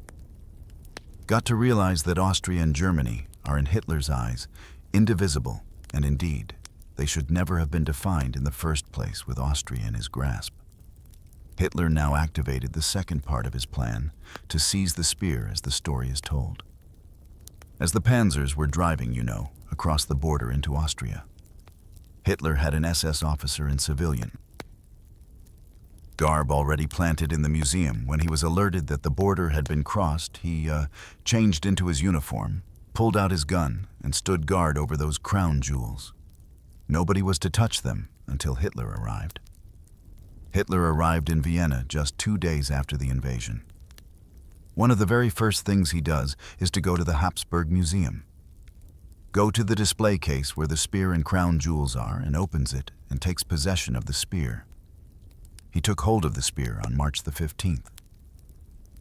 Got to realize that Austria and Germany are, in Hitler's eyes, indivisible, and indeed, they should never have been defined in the first place with Austria in his grasp. Hitler now activated the second part of his plan, to seize the spear as the story is told. As the panzers were driving, across the border into Austria, Hitler had an SS officer in civilian garb already planted in the museum. When he was alerted that the border had been crossed, he changed into his uniform, pulled out his gun, and stood guard over those crown jewels. Nobody was to touch them until Hitler arrived. Hitler arrived in Vienna just 2 days after the invasion. One of the very first things he does is to go to the Habsburg Museum. Go to the display case where the spear and crown jewels are and opens it and takes possession of the spear. He took hold of the spear on March the 15th.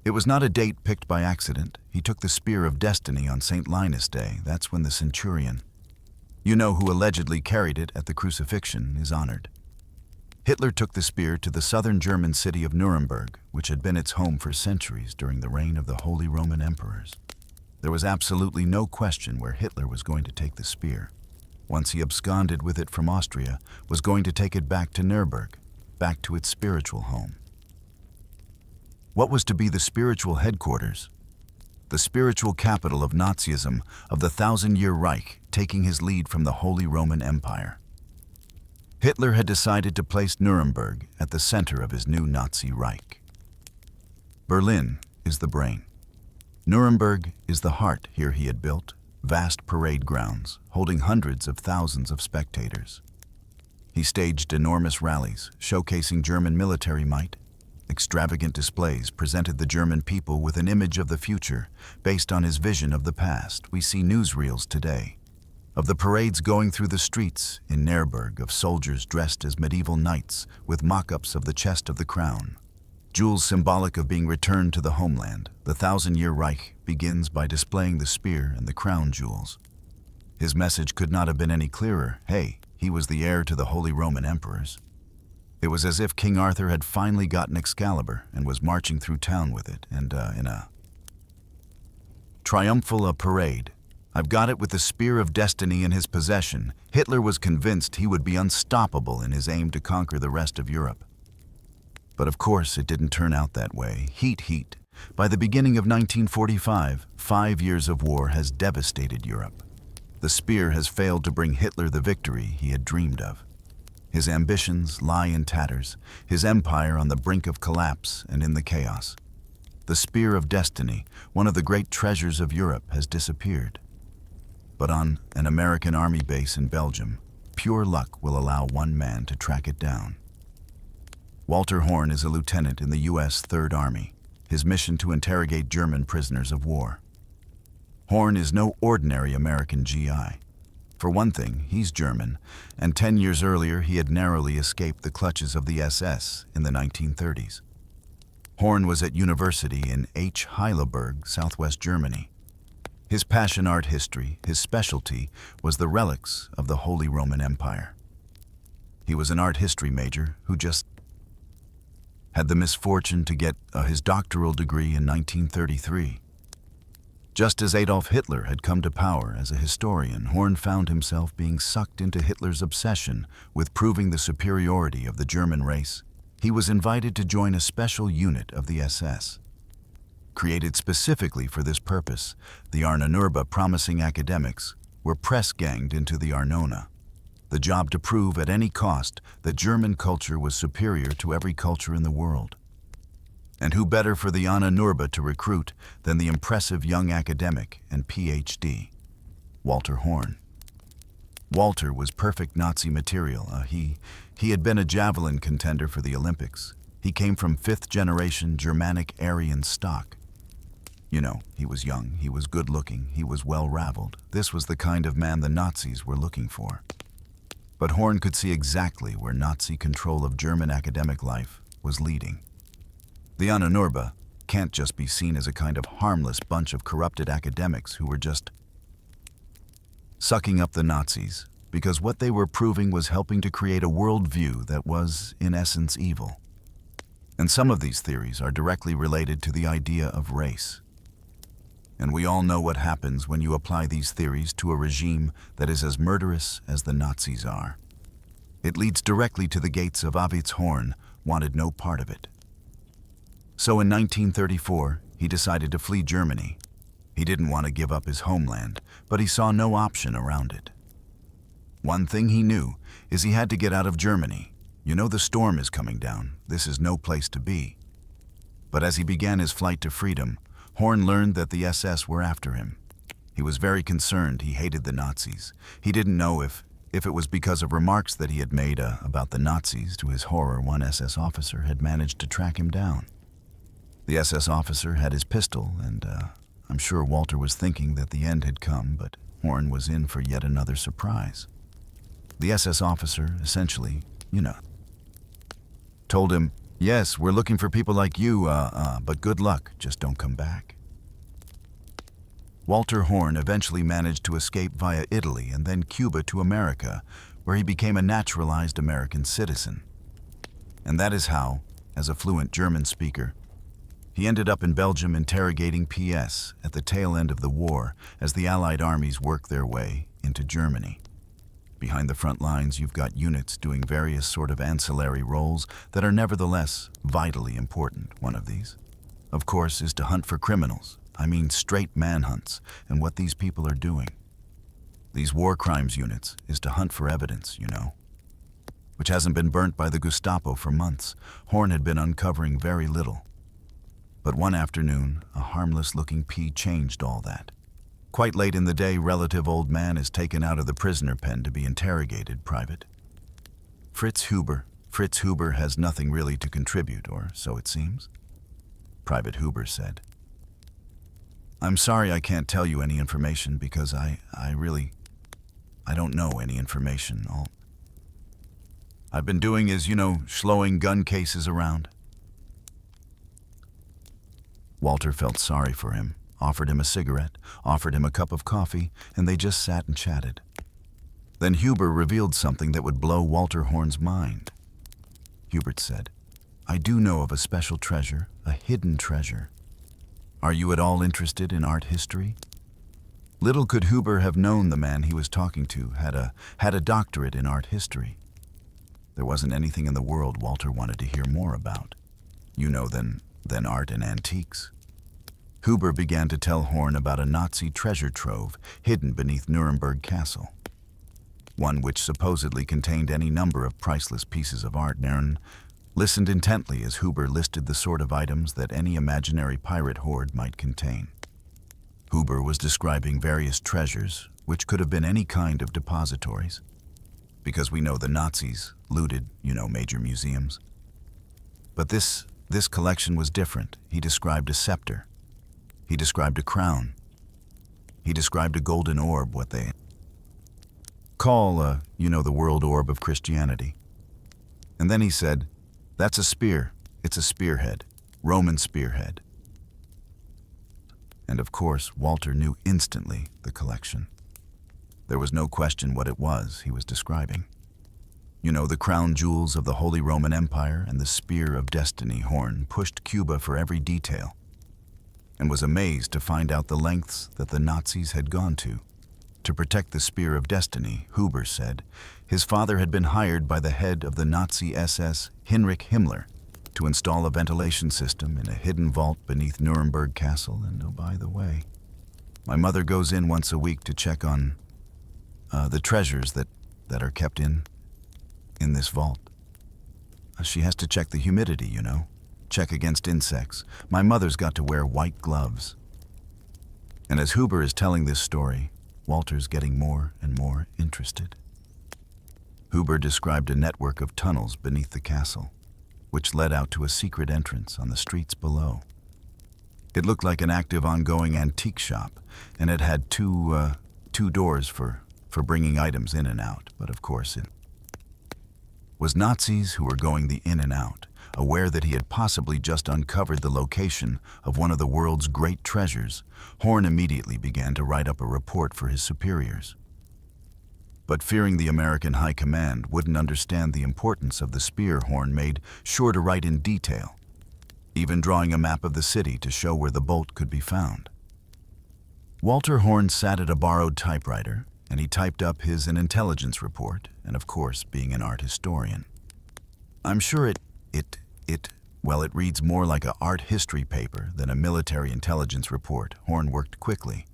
It was not a date picked by accident. He took the Spear of Destiny on St. Linus Day. That's when the centurion, who allegedly carried it at the crucifixion, is honored. Hitler took the spear to the southern German city of Nuremberg, which had been its home for centuries during the reign of the Holy Roman Emperors. There was absolutely no question where Hitler was going to take the spear. once he absconded with it from Austria, was going to take it back to Nuremberg, back to its spiritual home. What was to be the spiritual headquarters? The spiritual capital of Nazism, of the 1,000-year Reich, taking his lead from the Holy Roman Empire. Hitler had decided to place Nuremberg at the center of his new Nazi Reich. Berlin is the brain. Nuremberg is the heart. Here he had built vast parade grounds, holding hundreds of thousands of spectators. He staged enormous rallies, showcasing German military might. Extravagant displays presented the German people with an image of the future based on his vision of the past. We see newsreels today of the parades going through the streets in Nuremberg, of soldiers dressed as medieval knights with mock-ups of the chest of the crown. Jewels symbolic of being returned to the homeland, the 1,000-year Reich begins by displaying the spear and the crown jewels. His message could not have been any clearer. Hey, he was the heir to the Holy Roman Emperors. It was as if King Arthur had finally gotten Excalibur and was marching through town with it, and in a triumphal parade. I've got it with the spear of destiny in his possession. Hitler was convinced he would be unstoppable in his aim to conquer the rest of Europe. But of course, it didn't turn out that way. Heat. By the beginning of 1945, 5 years of war has devastated Europe. The spear has failed to bring Hitler the victory he had dreamed of. His ambitions lie in tatters, his empire on the brink of collapse and in the chaos. The spear of destiny, one of the great treasures of Europe, has disappeared. But on an American army base in Belgium, pure luck will allow one man to track it down. Walter Horn is a lieutenant in the U.S. Third Army, his mission to interrogate German prisoners of war. Horn is no ordinary American GI. For one thing, he's German, and 10 years earlier he had narrowly escaped the clutches of the SS in the 1930s. Horn was at university in Heidelberg, southwest Germany. His passion art history, his specialty, was the relics of the Holy Roman Empire. He was an art history major who just had the misfortune to get his doctoral degree in 1933. Just as Adolf Hitler had come to power as a historian, Horn found himself being sucked into Hitler's obsession with proving the superiority of the German race. He was invited to join a special unit of the SS. Created specifically for this purpose, the Arnonurba promising academics were press-ganged into the Arnona. The job to prove at any cost that German culture was superior to every culture in the world. And who better for the Arnonurba to recruit than the impressive young academic and PhD, Walter Horn. Walter was perfect Nazi material. He had been a javelin contender for the Olympics. He came from fifth-generation Germanic Aryan stock. You know, he was young, he was good-looking, he was well-raveled. This was the kind of man the Nazis were looking for. But Horn could see exactly where Nazi control of German academic life was leading. The Arnonurba can't just be seen as a kind of harmless bunch of corrupted academics who were just sucking up the Nazis, because what they were proving was helping to create a worldview that was, in essence, evil. And some of these theories are directly related to the idea of race. And we all know what happens when you apply these theories to a regime that is as murderous as the Nazis are. It leads directly to the gates of Auschwitz. Horn wanted no part of it. So in 1934, he decided to flee Germany. He didn't want to give up his homeland, but he saw no option around it. One thing he knew is he had to get out of Germany. You know, the storm is coming down. This is no place to be. But as he began his flight to freedom, Horn learned that the SS were after him. He was very concerned. He hated the Nazis. He didn't know if it was because of remarks that he had made about the Nazis. To his horror, one SS officer had managed to track him down. The SS officer had his pistol, and I'm sure Walter was thinking that the end had come, but Horn was in for yet another surprise. The SS officer, essentially, told him, "Yes, we're looking for people like you, but good luck, just don't come back." Walter Horn eventually managed to escape via Italy and then Cuba to America, where he became a naturalized American citizen. And that is how, as a fluent German speaker, he ended up in Belgium interrogating PS at the tail end of the war as the Allied armies worked their way into Germany. Behind the front lines, you've got units doing various sort of ancillary roles that are nevertheless vitally important. One of these, of course, is to hunt for criminals. I mean straight manhunts, and what these people are doing. These war crimes units is to hunt for evidence, which hasn't been burnt by the Gestapo for months. Horn had been uncovering very little. But one afternoon, a harmless-looking pea changed all that. Quite late in the day, relative old man is taken out of the prisoner pen to be interrogated, Private Fritz Huber. Fritz Huber has nothing really to contribute, or so it seems. Private Huber said, "I'm sorry I can't tell you any information because I don't know any information. All I've been doing is, slowing gun cases around." Walter felt sorry for him, offered him a cigarette, offered him a cup of coffee, and they just sat and chatted. Then Huber revealed something that would blow Walter Horn's mind. Hubert said, "I do know of a special treasure, a hidden treasure. Are you at all interested in art history?" Little could Huber have known the man he was talking to had a doctorate in art history. There wasn't anything in the world Walter wanted to hear more about, than art and antiques. Huber began to tell Horn about a Nazi treasure trove hidden beneath Nuremberg Castle, one which supposedly contained any number of priceless pieces of art. Horn listened intently as Huber listed the sort of items that any imaginary pirate hoard might contain. Huber was describing various treasures, which could have been any kind of depositories, because we know the Nazis looted, major museums. But this collection was different. He described a scepter. He described a crown. He described a golden orb, what they call, the world orb of Christianity. And then he said, "That's a spear. It's a spearhead. Roman spearhead." And of course, Walter knew instantly the collection. There was no question what it was he was describing. The crown jewels of the Holy Roman Empire and the Spear of Destiny. Horn pushed Cuba for every detail and was amazed to find out the lengths that the Nazis had gone to protect the Spear of Destiny. Huber said his father had been hired by the head of the Nazi SS, Heinrich Himmler, to install a ventilation system in a hidden vault beneath Nuremberg Castle. And oh, by the way, my mother goes in once a week to check on the treasures that are kept in this vault. She has to check the humidity, check against insects. My mother's got to wear white gloves. And as Huber is telling this story, Walter's getting more and more interested. Huber described a network of tunnels beneath the castle, which led out to a secret entrance on the streets below. It looked like an active, ongoing antique shop, and it had two doors for bringing items in and out. But of course, it was Nazis who were going the in and out. Aware that he had possibly just uncovered the location of one of the world's great treasures, Horn immediately began to write up a report for his superiors. But fearing the American High Command wouldn't understand the importance of the spear, Horn made sure to write in detail, even drawing a map of the city to show where the bolt could be found. Walter Horn sat at a borrowed typewriter, and he typed up an intelligence report, and of course, being an art historian, I'm sure it reads more like an art history paper than a military intelligence report. Horn worked quickly.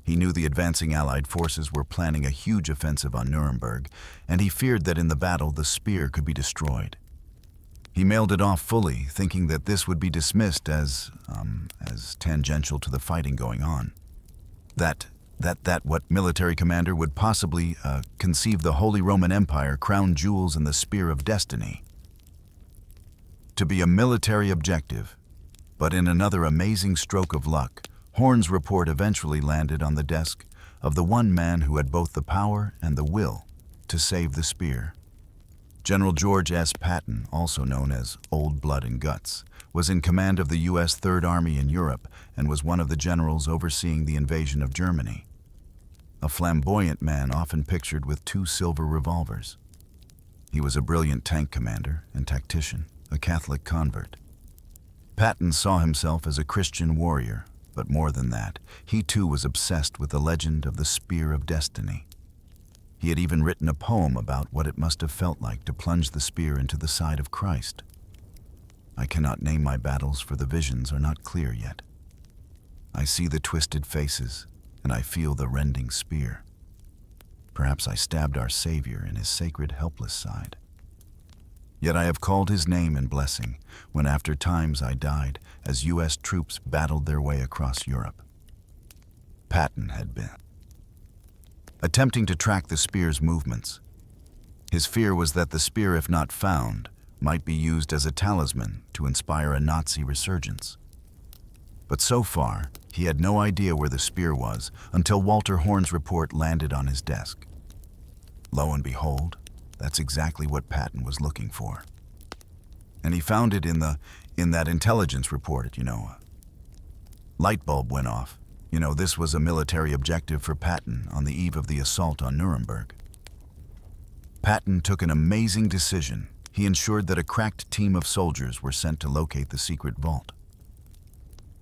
He knew the advancing Allied forces were planning a huge offensive on Nuremberg, and he feared that in the battle the spear could be destroyed. He mailed it off fully, thinking that this would be dismissed as tangential to the fighting going on. That what military commander would possibly conceive the Holy Roman Empire, crown jewels, and the Spear of Destiny to be a military objective. But in another amazing stroke of luck, Horn's report eventually landed on the desk of the one man who had both the power and the will to save the spear. General George S. Patton, also known as Old Blood and Guts, was in command of the U.S. Third Army in Europe and was one of the generals overseeing the invasion of Germany. A flamboyant man often pictured with 2 silver revolvers. He was a brilliant tank commander and tactician, a Catholic convert. Patton saw himself as a Christian warrior, but more than that, he too was obsessed with the legend of the Spear of Destiny. He had even written a poem about what it must have felt like to plunge the spear into the side of Christ. I cannot name my battles, for the visions are not clear yet. I see the twisted faces, and I feel the rending spear. Perhaps I stabbed our Savior in his sacred, helpless side. Yet I have called his name in blessing when after times I died as U.S. troops battled their way across Europe. Patton had been attempting to track the spear's movements. His fear was that the spear, if not found, might be used as a talisman to inspire a Nazi resurgence. But so far, he had no idea where the spear was until Walter Horn's report landed on his desk. Lo and behold, that's exactly what Patton was looking for. And he found it in that intelligence report, Light bulb went off. This was a military objective for Patton on the eve of the assault on Nuremberg. Patton took an amazing decision. He ensured that a cracked team of soldiers were sent to locate the secret vault.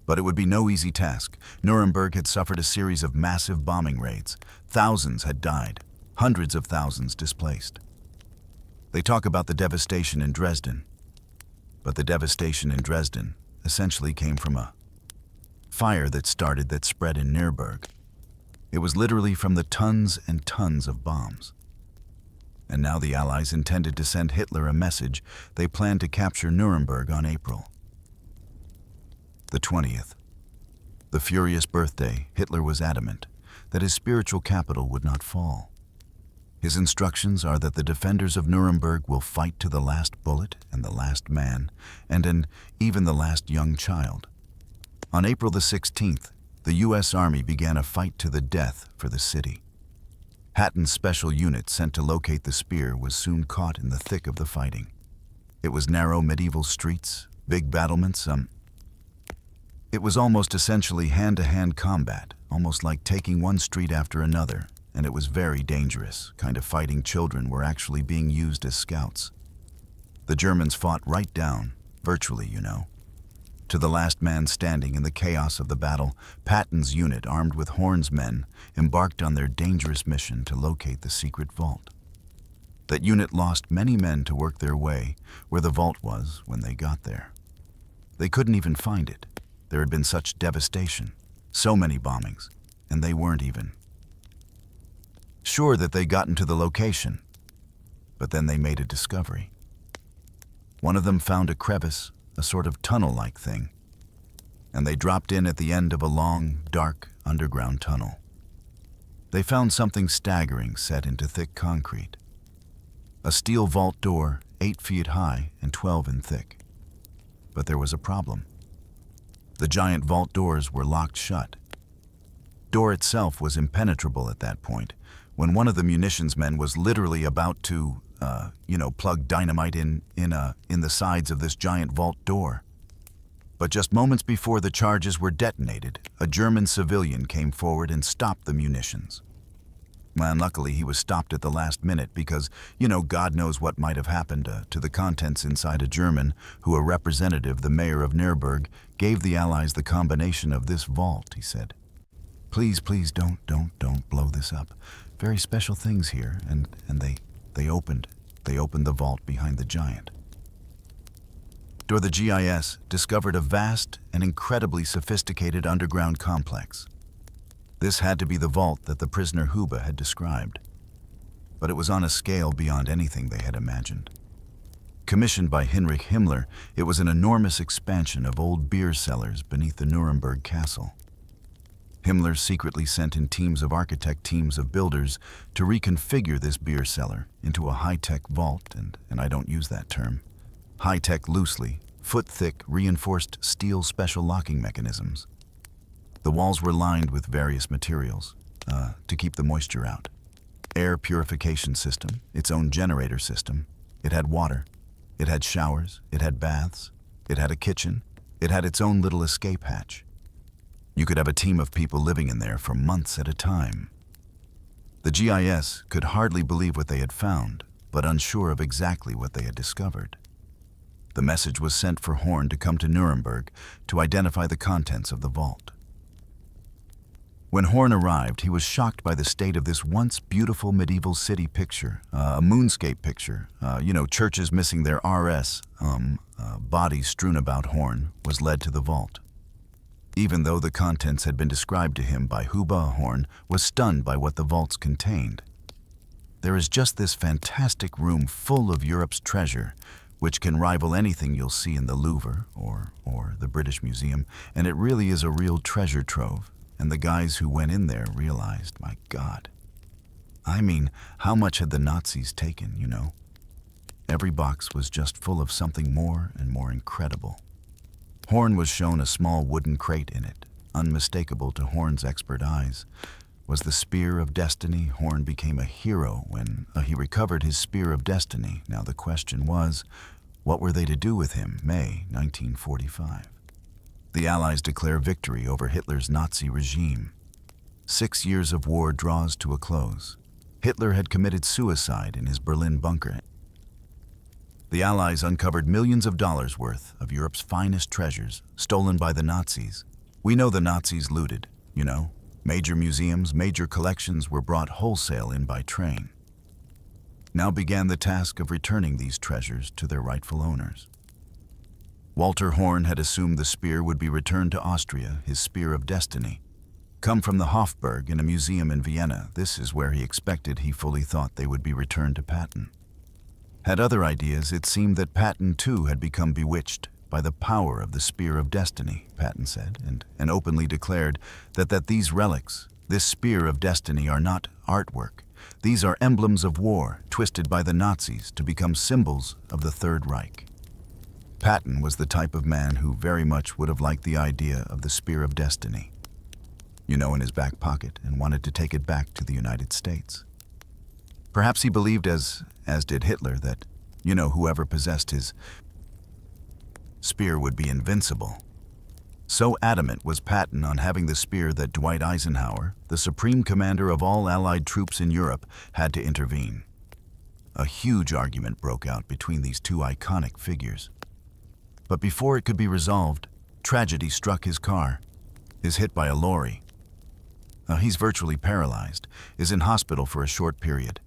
But it would be no easy task. Nuremberg had suffered a series of massive bombing raids. Thousands had died, hundreds of thousands displaced. They talk about the devastation in Dresden, but the devastation in Dresden essentially came from a fire that spread in Nuremberg. It was literally from the tons and tons of bombs. And now the Allies intended to send Hitler a message. They planned to capture Nuremberg on April the 20th. The furious birthday, Hitler was adamant that his spiritual capital would not fall. His instructions are that the defenders of Nuremberg will fight to the last bullet and the last man, and even the last young child. On April the 16th, the U.S. Army began a fight to the death for the city. Patton's special unit sent to locate the spear was soon caught in the thick of the fighting. It was narrow medieval streets, big battlements. It was almost essentially hand-to-hand combat, almost like taking one street after another, and it was very dangerous. Kind of fighting children were actually being used as scouts. The Germans fought right down, virtually, to the last man standing in the chaos of the battle. Patton's unit, armed with Horn's men, embarked on their dangerous mission to locate the secret vault. That unit lost many men to work their way where the vault was when they got there. They couldn't even find it. There had been such devastation, so many bombings, and they weren't even sure that they gotten to the location. But then they made a discovery. One of them found a crevice, a sort of tunnel-like thing, and they dropped in at the end of a long, dark, underground tunnel. They found something staggering set into thick concrete. A steel vault door, 8 feet high and 12 in thick. But there was a problem. The giant vault doors were locked shut. Door itself was impenetrable at that point, when one of the munitions men was literally about to plug dynamite in the sides of this giant vault door. But just moments before the charges were detonated, a German civilian came forward and stopped the munitions. And luckily he was stopped at the last minute because, God knows what might have happened to the contents inside a German who a representative, the mayor of Nuremberg, gave the Allies the combination of this vault, he said. Please, don't blow this up. Very special things here, and they opened the vault behind the giant. The GIS discovered a vast and incredibly sophisticated underground complex. This had to be the vault that the prisoner Huber had described, but it was on a scale beyond anything they had imagined. Commissioned by Heinrich Himmler, it was an enormous expansion of old beer cellars beneath the Nuremberg castle. Himmler secretly sent in teams of builders to reconfigure this beer cellar into a high-tech vault, and I don't use that term. High-tech loosely, foot-thick, reinforced steel special locking mechanisms. The walls were lined with various materials to keep the moisture out. Air purification system, its own generator system. It had water. It had showers. It had baths. It had a kitchen. It had its own little escape hatch. You could have a team of people living in there for months at a time. The GIS could hardly believe what they had found, but unsure of exactly what they had discovered. The message was sent for Horn to come to Nuremberg to identify the contents of the vault. When Horn arrived, he was shocked by the state of this once beautiful medieval city picture, a moonscape picture. Churches missing their bodies strewn about. Horn was led to the vault. Even though the contents had been described to him by Huba, Horn was stunned by what the vaults contained. There is just this fantastic room full of Europe's treasure, which can rival anything you'll see in the Louvre or the British Museum, and it really is a real treasure trove. And the guys who went in there realized, my God. I mean, how much had the Nazis taken, you know? Every box was just full of something more and more incredible. Horn was shown a small wooden crate in it. Unmistakable to Horn's expert eyes was the Spear of Destiny. Horn became a hero when he recovered his Spear of Destiny. Now the question was, what were they to do with him? May 1945. The Allies declare victory over Hitler's Nazi regime. 6 years of war draws to a close. Hitler had committed suicide in his Berlin bunker. The Allies uncovered millions of dollars worth of Europe's finest treasures, stolen by the Nazis. We know the Nazis looted, Major museums, major collections were brought wholesale in by train. Now began the task of returning these treasures to their rightful owners. Walter Horn had assumed the spear would be returned to Austria, his Spear of Destiny. Come from the Hofburg in a museum in Vienna, this is where he fully thought they would be returned to Patton. Had other ideas, it seemed that Patton too had become bewitched by the power of the Spear of Destiny, Patton said, and openly declared that these relics, this Spear of Destiny, are not artwork. These are emblems of war, twisted by the Nazis to become symbols of the Third Reich. Patton was the type of man who very much would have liked the idea of the Spear of Destiny, in his back pocket, and wanted to take it back to the United States. Perhaps he believed, as did Hitler, that, whoever possessed his spear would be invincible. So adamant was Patton on having the spear that Dwight Eisenhower, the supreme commander of all Allied troops in Europe, had to intervene. A huge argument broke out between these two iconic figures. But before it could be resolved, tragedy struck his car. Is hit by a lorry. He's virtually paralyzed, is in hospital for a short period,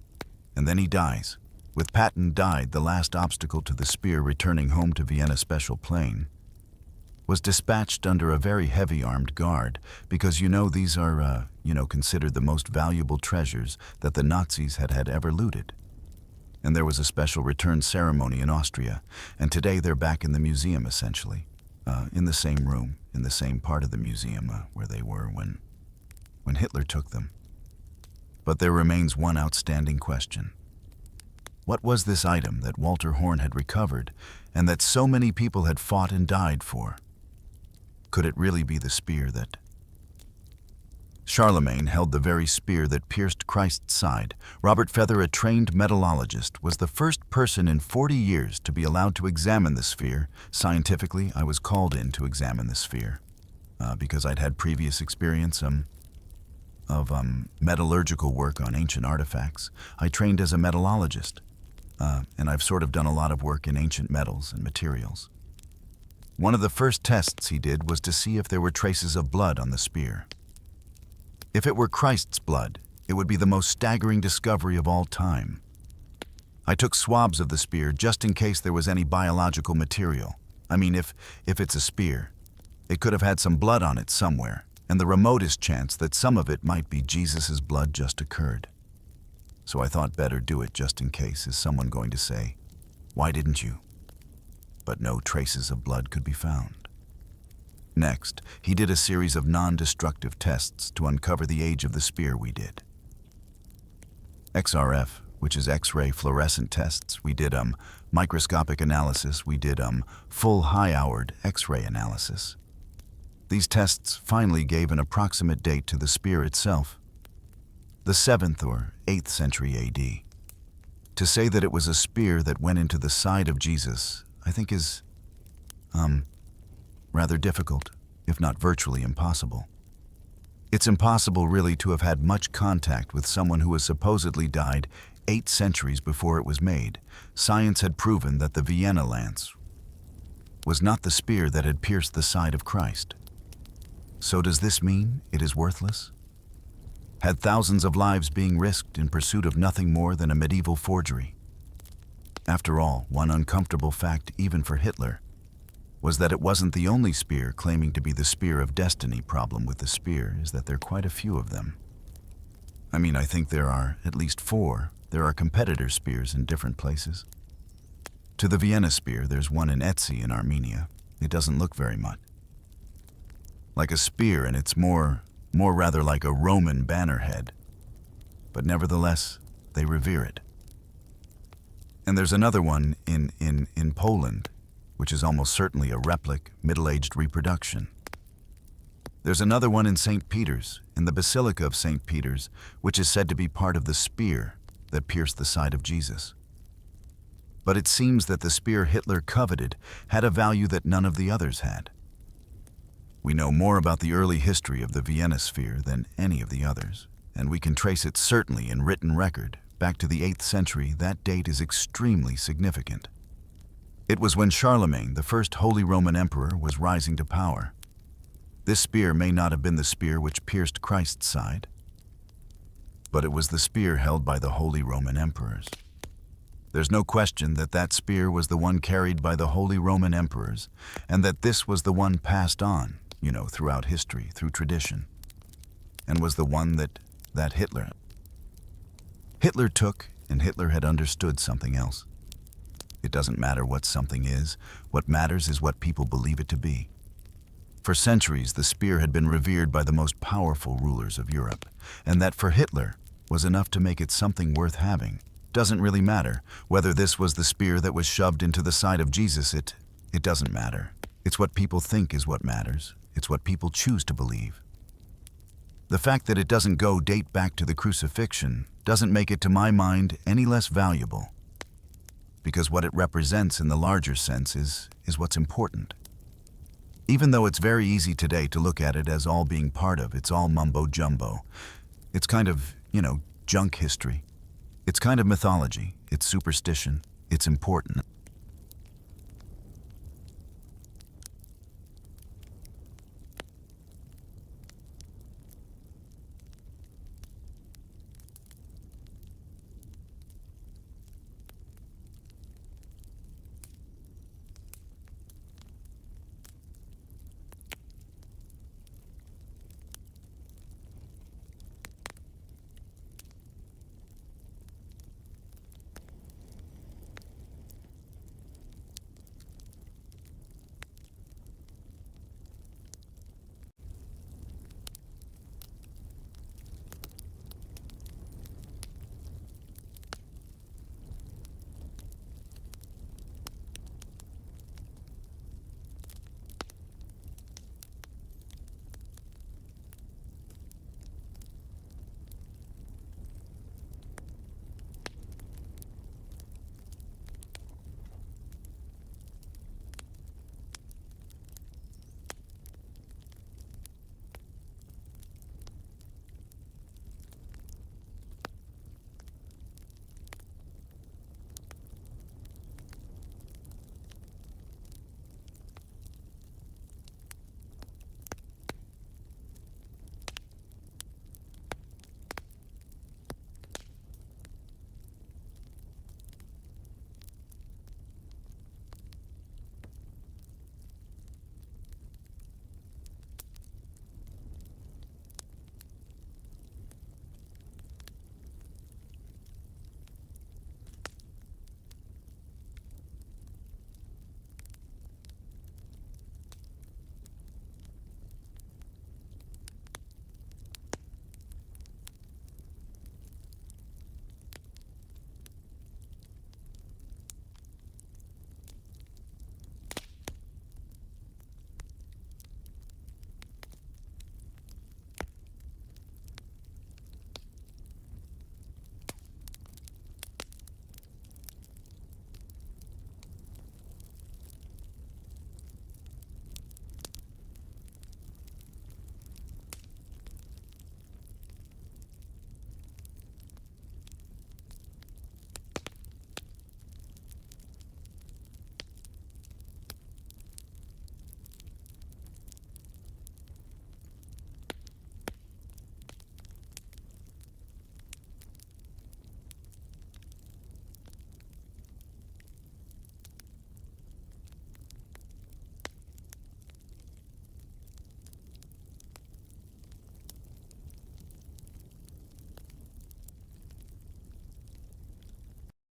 and then he dies. With Patton died, the last obstacle to the spear returning home to Vienna special plane was dispatched under a very heavy armed guard, because these are, considered the most valuable treasures that the Nazis had ever looted. And there was a special return ceremony in Austria, and today they're back in the museum, essentially, in the same room, in the same part of the museum where they were when Hitler took them. But there remains one outstanding question. What was this item that Walter Horn had recovered and that so many people had fought and died for? Could it really be the spear that Charlemagne held, the very spear that pierced Christ's side? Robert Feather, a trained metallurgist, was the first person in 40 years to be allowed to examine the sphere. Scientifically, I was called in to examine the sphere because I'd had previous experience of metallurgical work on ancient artifacts. I trained as a metallurgist, and I've sort of done a lot of work in ancient metals and materials. One of the first tests he did was to see if there were traces of blood on the spear. If it were Christ's blood, it would be the most staggering discovery of all time. I took swabs of the spear just in case there was any biological material. I mean, if it's a spear, it could have had some blood on it somewhere, and the remotest chance that some of it might be Jesus's blood just occurred. So I thought better do it just in case. Is someone going to say, "Why didn't you?" But no traces of blood could be found. Next, he did a series of non-destructive tests to uncover the age of the spear. We did XRF, which is X-ray fluorescent tests. We did microscopic analysis. We did full high-hour X-ray analysis. These tests finally gave an approximate date to the spear itself, the 7th or 8th century AD. To say that it was a spear that went into the side of Jesus, I think is rather difficult, if not virtually impossible. It's impossible really to have had much contact with someone who has supposedly died 8 centuries before it was made. Science had proven that the Vienna lance was not the spear that had pierced the side of Christ. So does this mean it is worthless? had thousands of lives being risked in pursuit of nothing more than a medieval forgery. After all, one uncomfortable fact, even for Hitler, was that it wasn't the only spear claiming to be the spear of destiny. Problem with the spear is that there are quite a few of them. I think there are at least 4. There are competitor spears in different places. To the Vienna spear, there's one in Etsy in Armenia. It doesn't look very much like a spear, and it's more rather like a Roman bannerhead. But nevertheless, they revere it. And there's another one in Poland, which is almost certainly a replica, middle-aged reproduction. There's another one in St. Peter's, in the Basilica of St. Peter's, which is said to be part of the spear that pierced the side of Jesus. But it seems that the spear Hitler coveted had a value that none of the others had. We know more about the early history of the Vienna spear than any of the others, and we can trace it certainly in written record. Back to the 8th century, that date is extremely significant. It was when Charlemagne, the first Holy Roman Emperor, was rising to power. This spear may not have been the spear which pierced Christ's side, but it was the spear held by the Holy Roman Emperors. There's no question that that spear was the one carried by the Holy Roman Emperors, and that this was the one passed on, throughout history, through tradition, and was the one that Hitler took, and Hitler had understood something else. It doesn't matter what something is. What matters is what people believe it to be. For centuries, the spear had been revered by the most powerful rulers of Europe, and that for Hitler was enough to make it something worth having. Doesn't really matter whether this was the spear that was shoved into the side of Jesus. It doesn't matter. It's what people think is what matters. It's what people choose to believe. The fact that it doesn't date back to the crucifixion doesn't make it, to my mind, any less valuable, because what it represents in the larger sense is what's important. Even though it's very easy today to look at it as all being part of, it's all mumbo-jumbo. It's kind of, junk history. It's kind of mythology. It's superstition. It's important.